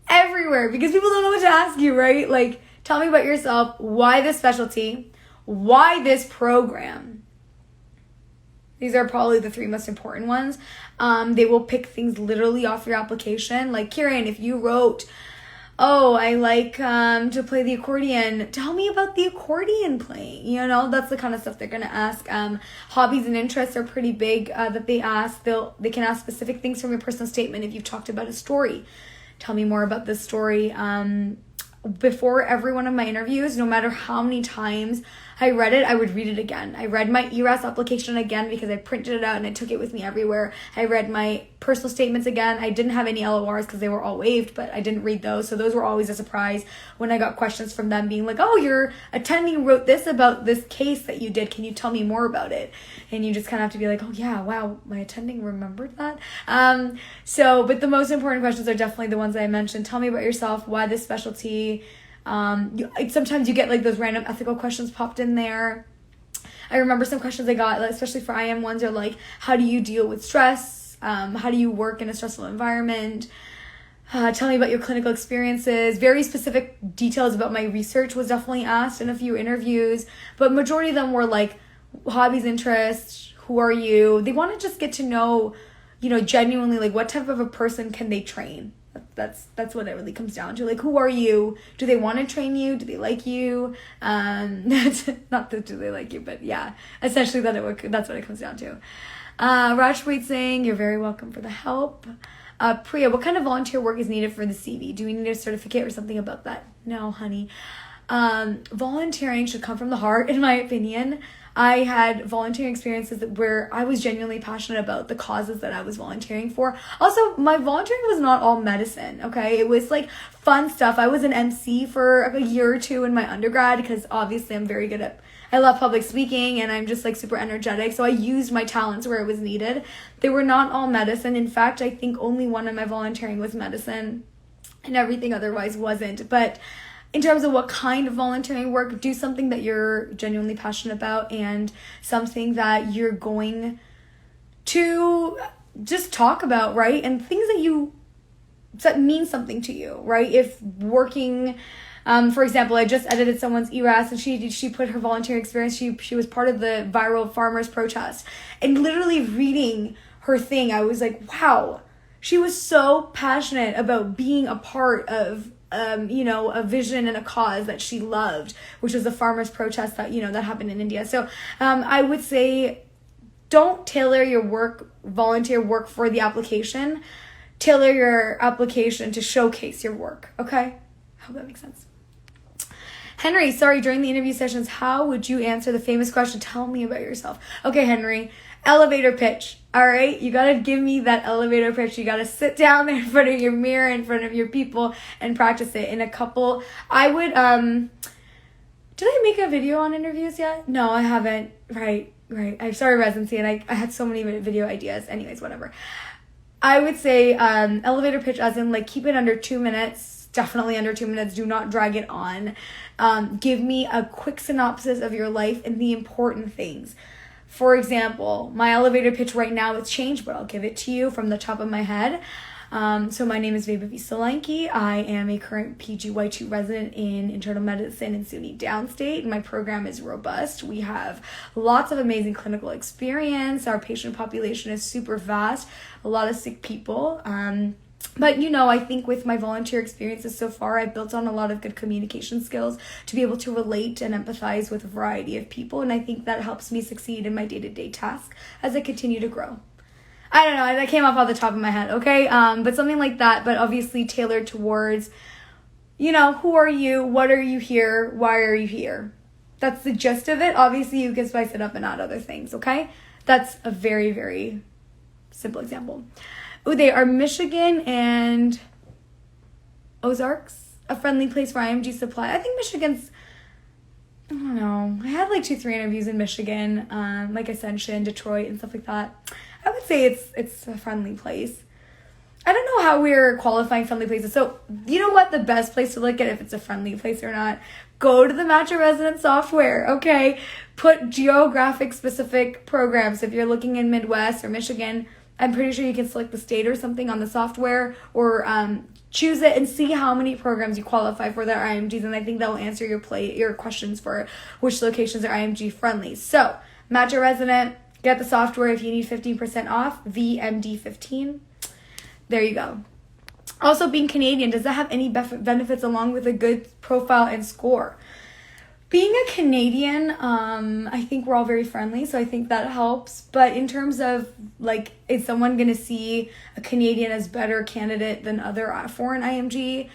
everywhere because people don't know what to ask you, right? Like, tell me about yourself. Why this specialty? Why this program? These are probably the three most important ones. They will pick things literally off your application. Like, Kieran, if you wrote, oh, I like to play the accordion, tell me about the accordion playing. That's the kind of stuff they're going to ask. Hobbies and interests are pretty big that they ask. They can ask specific things from your personal statement if you've talked about a story. Tell me more about this story. Before every one of my interviews, no matter how many times I read it, I would read it again. I read my ERAS application again because I printed it out and I took it with me everywhere. I read my personal statements again. I didn't have any LORs because they were all waived, but I didn't read those. So those were always a surprise when I got questions from them being like, oh, your attending wrote this about this case that you did. Can you tell me more about it? And you just kind of have to be like, oh yeah, wow, my attending remembered that. But the most important questions are definitely the ones that I mentioned. Tell me about yourself. Why this specialty? Sometimes you get like those random ethical questions popped in there. I remember some questions I got, especially for IM ones, are like, how do you deal with stress? How do you work in a stressful environment? Tell me about your clinical experiences. Very specific details about my research was definitely asked in a few interviews, but majority of them were like hobbies, interests, who are you? They want to just get to know, genuinely like what type of a person can they train? That's what it really comes down to. Like, who are you? Do they want to train you? Do they like you? That's not that do they like you, but yeah, essentially that's what it comes down to. Rajpreet saying, you're very welcome for the help. Priya, what kind of volunteer work is needed for the CV? Do we need a certificate or something about that? No, honey. Volunteering should come from the heart, in my opinion. I had volunteering experiences where I was genuinely passionate about the causes that I was volunteering for. Also, my volunteering was not all medicine, okay? It was like fun stuff. I was an MC for a year or two in my undergrad because obviously I'm very good at, I love public speaking and I'm just like super energetic. So I used my talents where it was needed. They were not all medicine. In fact, I think only one of my volunteering was medicine and everything otherwise wasn't. But in terms of what kind of volunteering work, do something that you're genuinely passionate about and something that you're going to just talk about, right? And things that mean something to you, right? If working, for example, I just edited someone's ERAS and she put her volunteer experience. She was part of the viral farmers protest, and literally reading her thing, I was like, wow, she was so passionate about being a part of a vision and a cause that she loved, which was the farmers protest that happened in India. So I would say don't tailor your volunteer work for the application. Tailor your application to showcase your work. Okay? I hope that makes sense. Henry, sorry, during the interview sessions, how would you answer the famous question, tell me about yourself? Okay, Henry, elevator pitch. All right, you got to give me that elevator pitch. You got to sit down there in front of your mirror, in front of your people, and practice it. In a couple, I would, did I make a video on interviews yet? No, I haven't. Right. I started residency and I had so many video ideas. Anyways, whatever. I would say elevator pitch as in like keep it under 2 minutes. Definitely under 2 minutes. Do not drag it on. Give me a quick synopsis of your life and the important things. For example, my elevator pitch right now has changed, but I'll give it to you from the top of my head. So my name is Vaibhavi Solanki. I am a current PGY2 resident in internal medicine in SUNY Downstate. My program is robust. We have lots of amazing clinical experience. Our patient population is super vast. A lot of sick people. But, I think with my volunteer experiences so far, I've built on a lot of good communication skills to be able to relate and empathize with a variety of people. And I think that helps me succeed in my day-to-day task as I continue to grow. I don't know, that came off the top of my head, okay? But something like that, but obviously tailored towards, who are you? What are you here? Why are you here? That's the gist of it. Obviously, you can spice it up and add other things, okay? That's a very, very simple example. Uday, are Michigan and Ozarks a friendly place for IMG supply? I think Michigan's, I don't know. I had like 2-3 interviews in Michigan, like Ascension, Detroit, and stuff like that. I would say it's a friendly place. I don't know how we're qualifying friendly places. So, you know what? The best place to look at if it's a friendly place or not, go to the Match a Resident software, okay? Put geographic specific programs. If you're looking in Midwest or Michigan, I'm pretty sure you can select the state or something on the software or choose it and see how many programs you qualify for that are IMGs. And I think that will answer your questions for which locations are IMG friendly. So, Match a Resident, get the software if you need 15% off, VMD15. There you go. Also, being Canadian, does that have any benefits along with a good profile and score? Being a Canadian, I think we're all very friendly, so I think that helps. But in terms of, is someone going to see a Canadian as better candidate than other foreign IMG?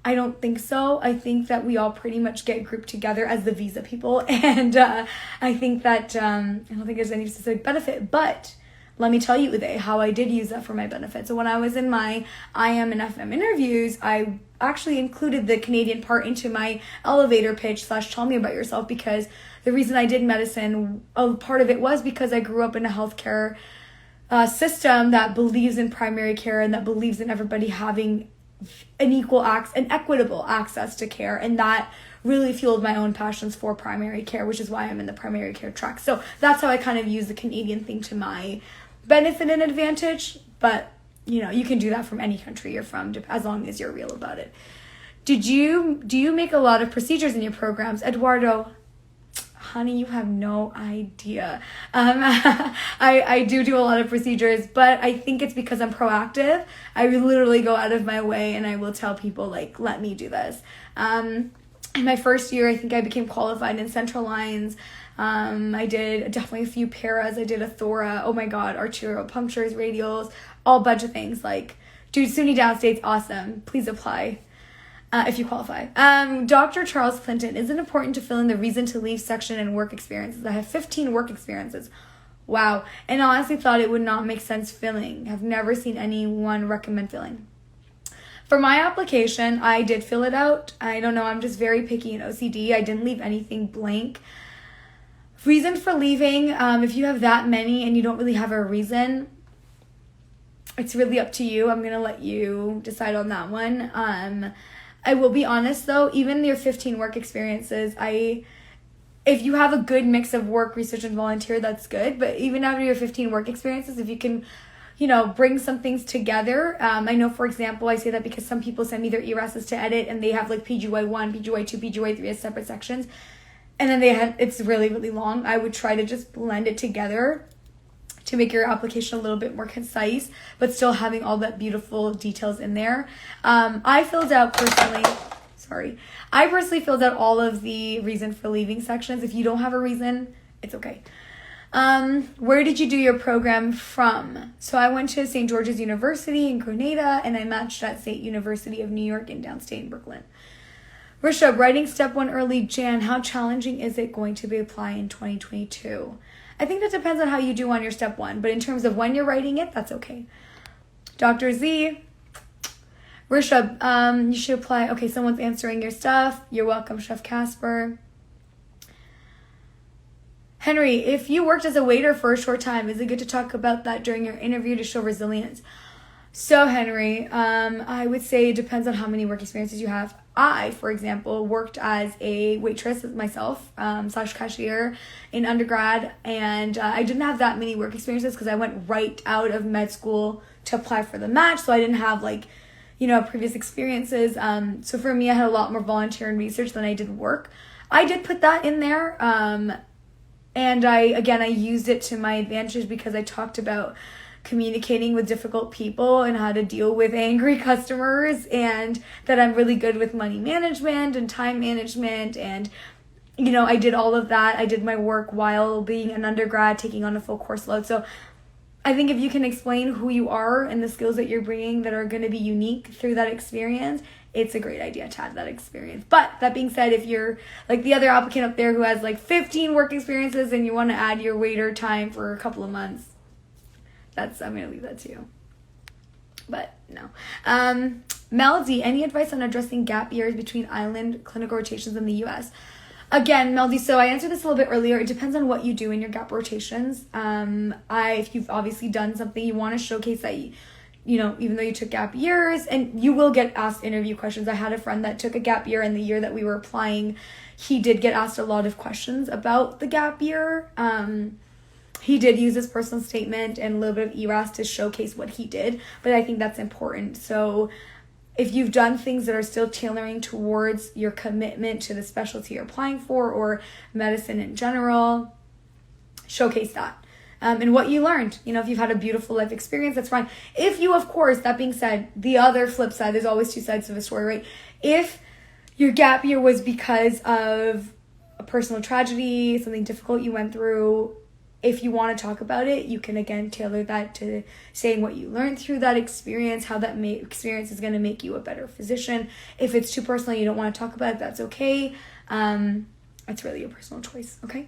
I don't think so. I think that we all pretty much get grouped together as the visa people. And I think that, I don't think there's any specific benefit. But let me tell you, Uday, how I did use that for my benefit. So when I was in my IM and FM interviews, I actually included the Canadian part into my elevator pitch / tell me about yourself, because the reason I did medicine, a part of it was because I grew up in a healthcare system that believes in primary care and that believes in everybody having an equitable access to care. And that really fueled my own passions for primary care, which is why I'm in the primary care track. So that's how I kind of use the Canadian thing to my benefit and advantage. But you can do that from any country you're from, as long as you're real about it. Do you make a lot of procedures in your programs? Eduardo, honey, you have no idea. I do a lot of procedures, but I think it's because I'm proactive. I literally go out of my way and I will tell people, let me do this. In my first year, I think I became qualified in central lines. I did definitely a few paras. I did a thora. Oh my God, arterial punctures, radials, all bunch of things Dude, SUNY Downstate's awesome. Please apply. If you qualify. Dr. Charles Clinton, is it important to fill in the reason to leave section and work experiences? I have 15 work experiences. Wow. And I honestly thought it would not make sense filling. I've never seen anyone recommend filling. For my application, I did fill it out. I don't know, I'm just very picky and OCD. I didn't leave anything blank. Reason for leaving, if you have that many and you don't really have a reason, it's really up to you. I'm going to let you decide on that one. I will be honest though, even your 15 work experiences, if you have a good mix of work, research, and volunteer, that's good. But even after your 15 work experiences, if you can, bring some things together. I know, for example, I say that because some people send me their ERASs to edit and they have like PGY1, PGY2, PGY3 as separate sections. And then it's really, really long. I would try to just blend it together to make your application a little bit more concise, but still having all that beautiful details in there. I personally filled out all of the reason for leaving sections. If you don't have a reason, it's okay. Where did you do your program from? So I went to St. George's University in Grenada, and I matched at State University of New York in downstate in Brooklyn. Rishabh, writing step 1 early Jan, how challenging is it going to be applying in 2022? I think that depends on how you do on your step 1, but in terms of when you're writing it, that's okay. Dr. Z, Rishabh, you should apply. Okay, someone's answering your stuff. You're welcome, Chef Casper. Henry, if you worked as a waiter for a short time, is it good to talk about that during your interview to show resilience? So, Henry, I would say it depends on how many work experiences you have. I, for example, worked as a waitress myself, / cashier in undergrad, and I didn't have that many work experiences because I went right out of med school to apply for the match, so I didn't have previous experiences. So for me, I had a lot more volunteer and research than I did work. I did put that in there, and I used it to my advantage because I talked about communicating with difficult people and how to deal with angry customers, and that I'm really good with money management and time management, and I did all of that. I did my work while being an undergrad, taking on a full course load. So I think if you can explain who you are and the skills that you're bringing that are going to be unique through that experience, it's a great idea to add that experience. But that being said, if you're like the other applicant up there who has like 15 work experiences and you want to add your waiter time for a couple of months, I'm going to leave that to you. But no. Mel D, any advice on addressing gap years between island clinical rotations in the U.S.? Again, Mel D, so I answered this a little bit earlier. It depends on what you do in your gap rotations. If you've obviously done something, you want to showcase that, even though you took gap years, and you will get asked interview questions. I had a friend that took a gap year, and the year that we were applying, he did get asked a lot of questions about the gap year. He did use his personal statement and a little bit of ERAS to showcase what he did, but I think that's important. So if you've done things that are still tailoring towards your commitment to the specialty you're applying for or medicine in general, showcase that. And what you learned. If you've had a beautiful life experience, that's fine. If you, of course, that being said, the other flip side, there's always two sides of a story, right? If your gap year was because of a personal tragedy, something difficult you went through, if you want to talk about it, you can, again, tailor that to saying what you learned through that experience, how that experience is going to make you a better physician. If it's too personal, you don't want to talk about it, that's okay. It's really your personal choice, okay?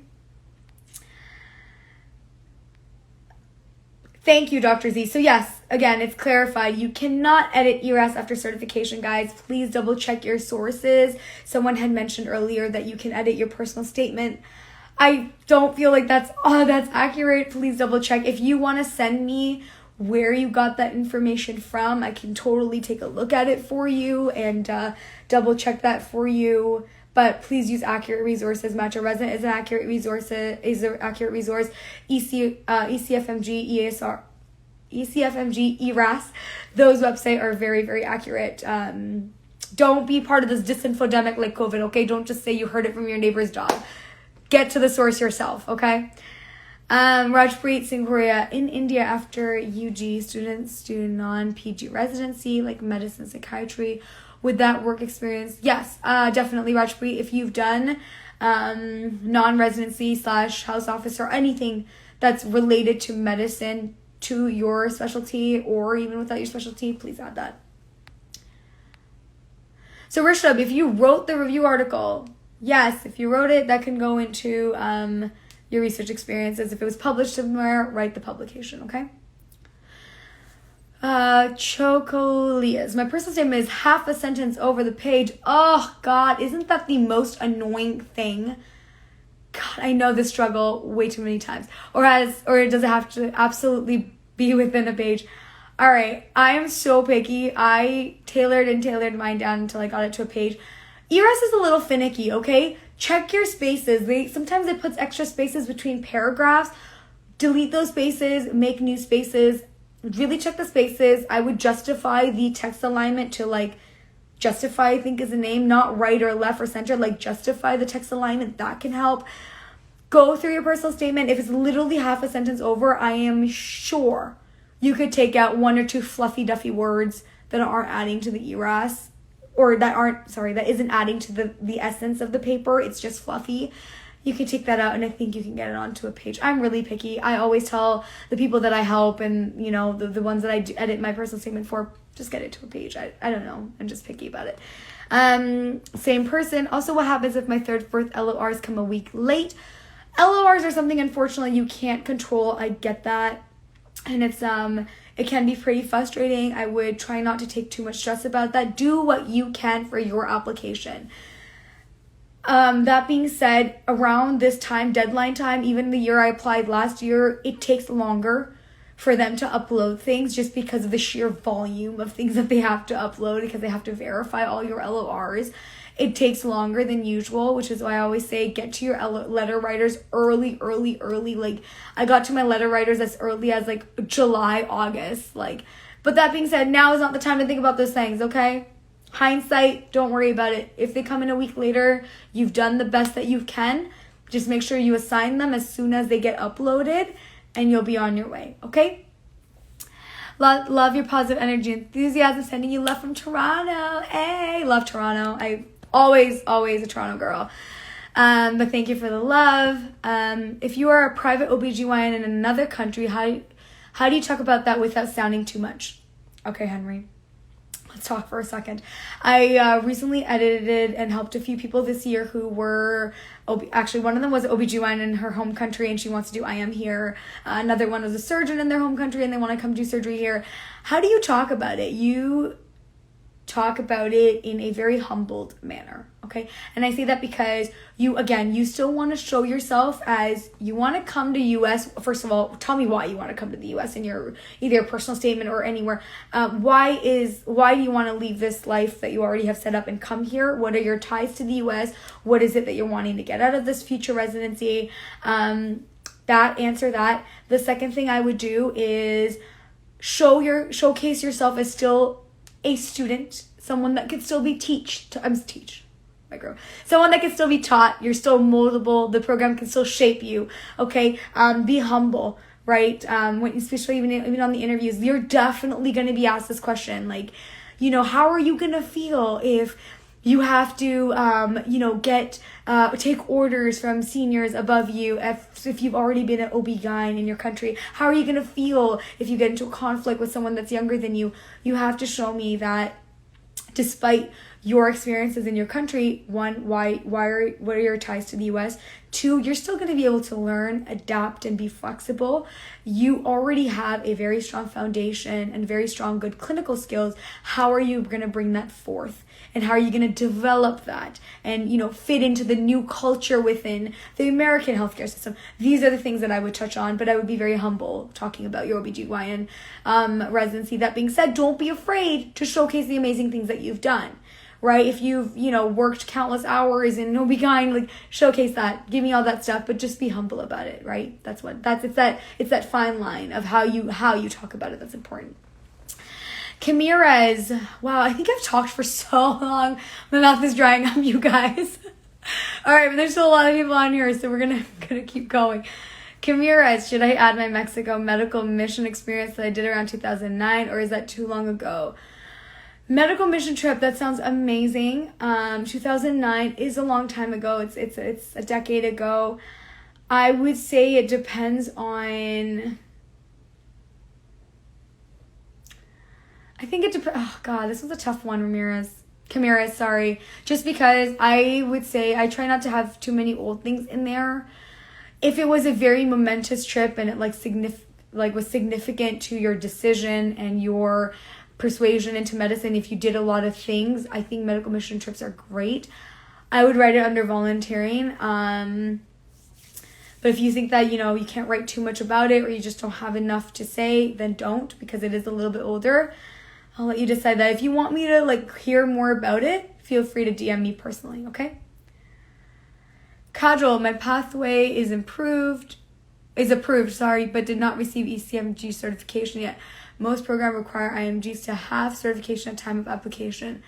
Thank you, Dr. Z. So yes, again, it's clarified. You cannot edit ERAS after certification, guys. Please double check your sources. Someone had mentioned earlier that you can edit your personal statement. I don't feel like that's accurate. Please double check. If you want to send me where you got that information from, I can totally take a look at it for you and double check that for you. But please use accurate resources. Match a Resident is an accurate resource. ECFMG, ECFMG, ERAS. Those websites are very, very accurate. Don't be part of this disinfodemic like COVID, okay? Don't just say you heard it from your neighbor's dog. Get to the source yourself, okay? Rajpreet Singh Korea, in India after UG, students do non-PG residency like medicine, psychiatry. With that work experience, yes, definitely, Rajpreet. If you've done non-residency / house office or anything that's related to medicine, to your specialty or even without your specialty, please add that. So Rishabh, if you wrote the review article, yes, if you wrote it, that can go into your research experiences. If it was published somewhere, write the publication, okay? Chocolias. My personal statement is half a sentence over the page. Oh, God, isn't that the most annoying thing? God, I know this struggle way too many times. Or does it have to absolutely be within a page? All right, I am so picky. I tailored mine down until I got it to a page. ERAS is a little finicky, okay? Check your spaces. Sometimes it puts extra spaces between paragraphs. Delete those spaces, make new spaces. Really check the spaces. I would justify the text alignment to like justify, I think is the name, not right or left or center, like justify the text alignment. That can help. Go through your personal statement. If it's literally half a sentence over, I am sure you could take out one or two fluffy duffy words that aren't adding to the ERAS, or that isn't adding to the essence of the paper. It's just fluffy. You can take that out, and I think you can get it onto a page. I'm really picky. I always tell the people that I help and, you know, the ones that I edit my personal statement for, just get it to a page. I don't know. I'm just picky about it. Same person. Also, what happens if my third, fourth LORs come a week late? LORs are something, unfortunately, you can't control. I get that. And it can be pretty frustrating. I would try not to take too much stress about that. Do what you can for your application. That being said, around this time, deadline time, even the year I applied last year, it takes longer for them to upload things just because of the sheer volume of things that they have to upload, because they have to verify all your LORs. It takes longer than usual, which is why I always say get to your letter writers early. Like, I got to my letter writers as early as like July, August. But that being said, now is not the time to think about those things, okay? Hindsight, don't worry about it. If they come in a week later, you've done the best that you can. Just make sure you assign them as soon as they get uploaded, and you'll be on your way, okay? Love your positive energy, enthusiasm. Sending you love from Toronto. Hey, love Toronto. I always a Toronto girl. But thank you for the love. If you are a private OBGYN in another country, how do you talk about that without sounding too much? Okay, Henry. Let's talk for a second. I recently edited and helped a few people this year who were, actually one of them was an OBGYN in her home country and she wants to do IM here. Another one was a surgeon in their home country and they want to come do surgery here. How do you talk about it? You talk about it in a very humbled manner, okay? And I say that because you still want to show yourself as you want to come to US. First of all, tell me why you want to come to the US in your either your personal statement or anywhere. Why do you want to leave this life that you already have set up and come here? What are your ties to the US? What is it that you're wanting to get out of this future residency? Answer that. The second thing I would do is showcase yourself as still a student, someone that could still be someone that can still be taught. You're still moldable. The program can still shape you. Okay, be humble, right? Especially even on the interviews, you're definitely going to be asked this question, like, how are you going to feel if you have to, take orders from seniors above you if you've already been an OB-GYN in your country? How are you going to feel if you get into a conflict with someone that's younger than you? You have to show me that despite your experiences in your country, one, what are your ties to the US? Two, you're still going to be able to learn, adapt, and be flexible. You already have a very strong foundation and very strong, good clinical skills. How are you going to bring that forth? And how are you going to develop that and, fit into the new culture within the American healthcare system? These are the things that I would touch on, but I would be very humble talking about your OBGYN residency. That being said, don't be afraid to showcase the amazing things that you've done, right? If you've, worked countless hours in OB-GYN, showcase that, give me all that stuff, but just be humble about it, right? It's that fine line of how you talk about it that's important. Ramirez, wow, I think I've talked for so long. My mouth is drying up, you guys. All right, but there's still a lot of people on here, so we're gonna keep going. Ramirez, should I add my Mexico medical mission experience that I did around 2009, or is that too long ago? Medical mission trip, that sounds amazing. 2009 is a long time ago. It's a decade ago. I would say it depends on I think it depends. Oh, God, this was a tough one, Camaras, sorry. Just because I would say I try not to have too many old things in there. If it was a very momentous trip and it was significant to your decision and your persuasion into medicine, if you did a lot of things, I think medical mission trips are great. I would write it under volunteering. But if you think that, you can't write too much about it or you just don't have enough to say, then don't, because it is a little bit older. I'll let you decide that. If you want me to hear more about it, feel free to DM me personally, okay? Kajal, my pathway is approved, but did not receive ECMG certification yet. Most programs require IMGs to have certification at time of application.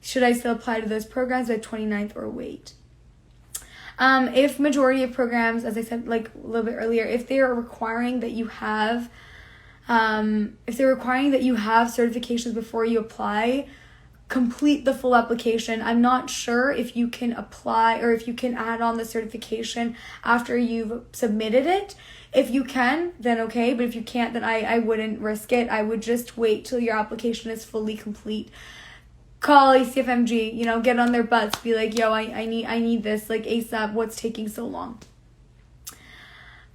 Should I still apply to those programs by 29th or wait? If majority of programs, as I said a little bit earlier, if they are requiring that you have certifications before you apply, complete the full application. I'm not sure if you can apply or if you can add on the certification after you've submitted it. If you can, then okay, but if you can't, then I wouldn't risk it. I would just wait till your application is fully complete. Call ACFMG, get on their butts, be like, yo, I need this, ASAP, what's taking so long?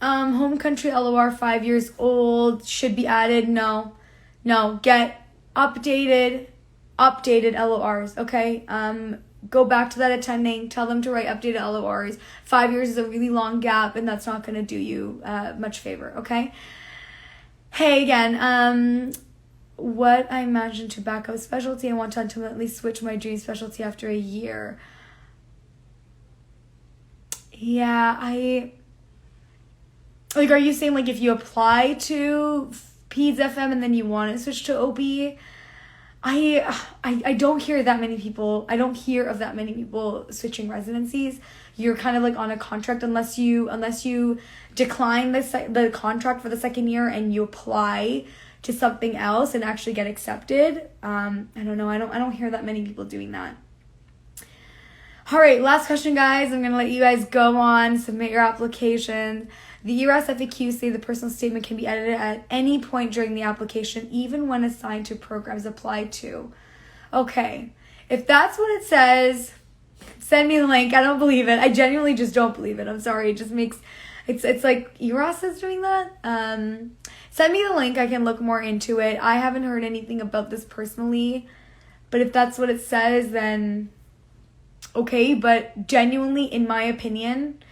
Home country LOR 5 years old should be added. No, get updated LORs, okay? Go back to that attending, tell them to write updated LORs. 5 years is a really long gap, and that's not going to do you much favor, okay? Hey, again, what I imagine tobacco specialty, I want to ultimately switch my dream specialty after a year. Yeah, are you saying if you apply to Peds FM and then you want to switch to OB? I don't hear that many people. I don't hear of that many people switching residencies. You're kind of on a contract unless you decline the contract for the second year and you apply to something else and actually get accepted. I don't know. I don't hear that many people doing that. All right, last question, guys. I'm going to let you guys go on, submit your application. The ERAS FAQs say the personal statement can be edited at any point during the application, even when assigned to programs applied to. Okay, if that's what it says, send me the link. I don't believe it. I genuinely just don't believe it. I'm sorry. It just makes... It's like ERAS is doing that. Send me the link. I can look more into it. I haven't heard anything about this personally. But if that's what it says, then... okay, but genuinely, in my opinion...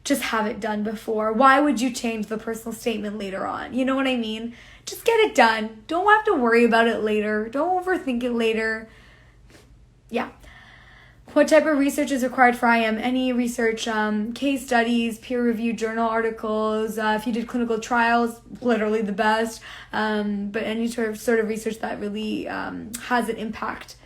just have it done before. Why would you change the personal statement later on? You know what I mean? Just get it done. Don't have to worry about it later. Don't overthink it later. Yeah. What type of research is required for IM? Any research, case studies, peer-reviewed journal articles. If you did clinical trials, literally the best. But any sort of research that really has an impact.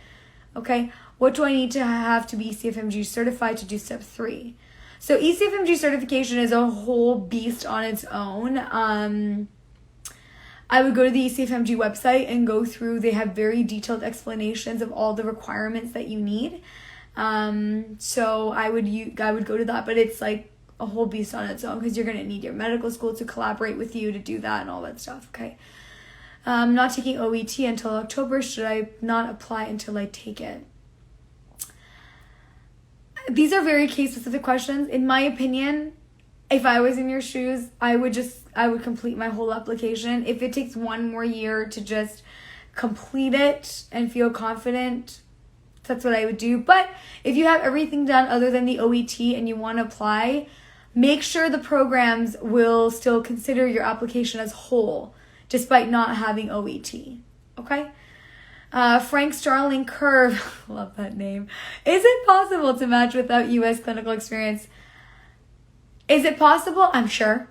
Okay. What do I need to have to be ECFMG certified to do step 3? So ECFMG certification is a whole beast on its own. I would go to the ECFMG website and go through. They have very detailed explanations of all the requirements that you need. So I would go to that, but it's a whole beast on its own because you're going to need your medical school to collaborate with you to do that and all that stuff. Okay. Not taking OET until October. Should I not apply until I take it? These are very case-specific questions. In my opinion, if I was in your shoes, I would complete my whole application. If it takes one more year to just complete it and feel confident, that's what I would do. But if you have everything done other than the OET and you want to apply, make sure the programs will still consider your application as whole, despite not having OET. Okay? Frank Starling Curve, love that name. Is it possible to match without U.S. clinical experience? Is it possible? I'm sure.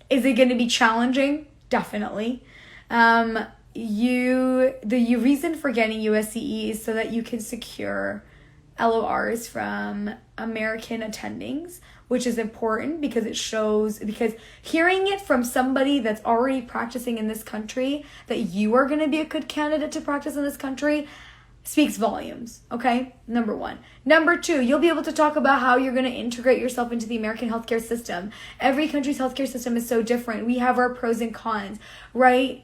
Is it going to be challenging? Definitely. The reason for getting USCE is so that you can secure LORs from American attendings, which is important because hearing it from somebody that's already practicing in this country that you are going to be a good candidate to practice in this country speaks volumes, okay? Number 1. Number 2, you'll be able to talk about how you're going to integrate yourself into the American healthcare system. Every country's healthcare system is so different. We have our pros and cons, right?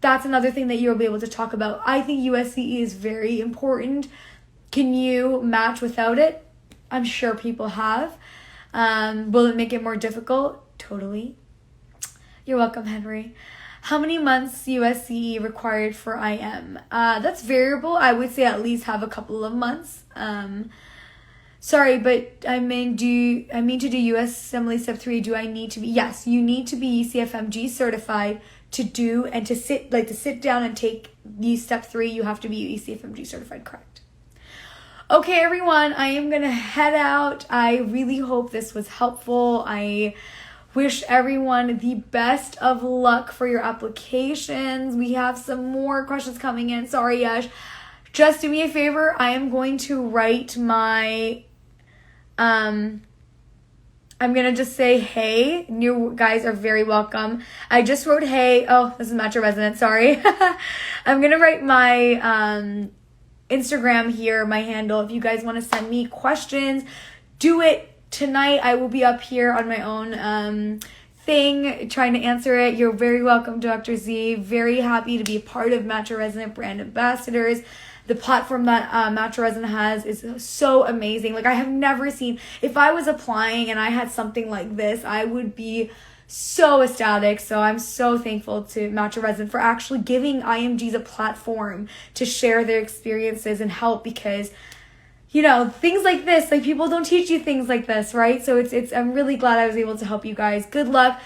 that's another thing that you'll be able to talk about. I think USCE is very important. Can you match without it? I'm sure people have. Will it make it more difficult? Totally. You're welcome, Henry. How many months USCE required for IM? That's variable. I would say at least have a couple of months. Sorry, but I mean to do US Assembly Step 3. Do I need to be? Yes, you need to be ECFMG certified to do and to sit down and take the Step 3. You have to be ECFMG certified, correct? Okay, everyone, I am gonna head out. I really hope this was helpful. I wish everyone the best of luck for your applications. We have some more questions coming in. Sorry, Yash. Just do me a favor. I am going to write my, I'm going to just say, hey. You guys are very welcome. I just wrote, hey. Oh, this is Metro Resident. Sorry. I'm going to write my Instagram here, my handle. If you guys want to send me questions, do it. Tonight, I will be up here on my own thing trying to answer it. You're very welcome, Dr. Z. Very happy to be a part of Metro Resident Brand Ambassadors. The platform that Metro Resident has is so amazing. Like, I have never seen, if I was applying and I had something like this, I would be so ecstatic. So I'm so thankful to Metro Resident for actually giving IMGs a platform to share their experiences and help, because you know, things like this, like people don't teach you things like this, right? So I'm really glad I was able to help you guys. Good luck.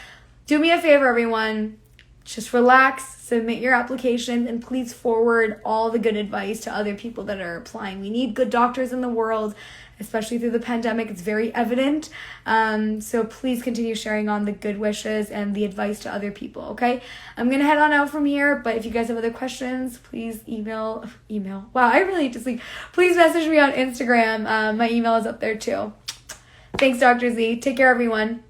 Do me a favor, everyone. Just relax, submit your application, and please forward all the good advice to other people that are applying. We need good doctors in the world, especially through the pandemic. It's very evident. So please continue sharing on the good wishes and the advice to other people, okay? I'm going to head on out from here, but if you guys have other questions, please email. Wow, I really need to sleep. Please message me on Instagram. My email is up there too. Thanks, Dr. Z. Take care, everyone.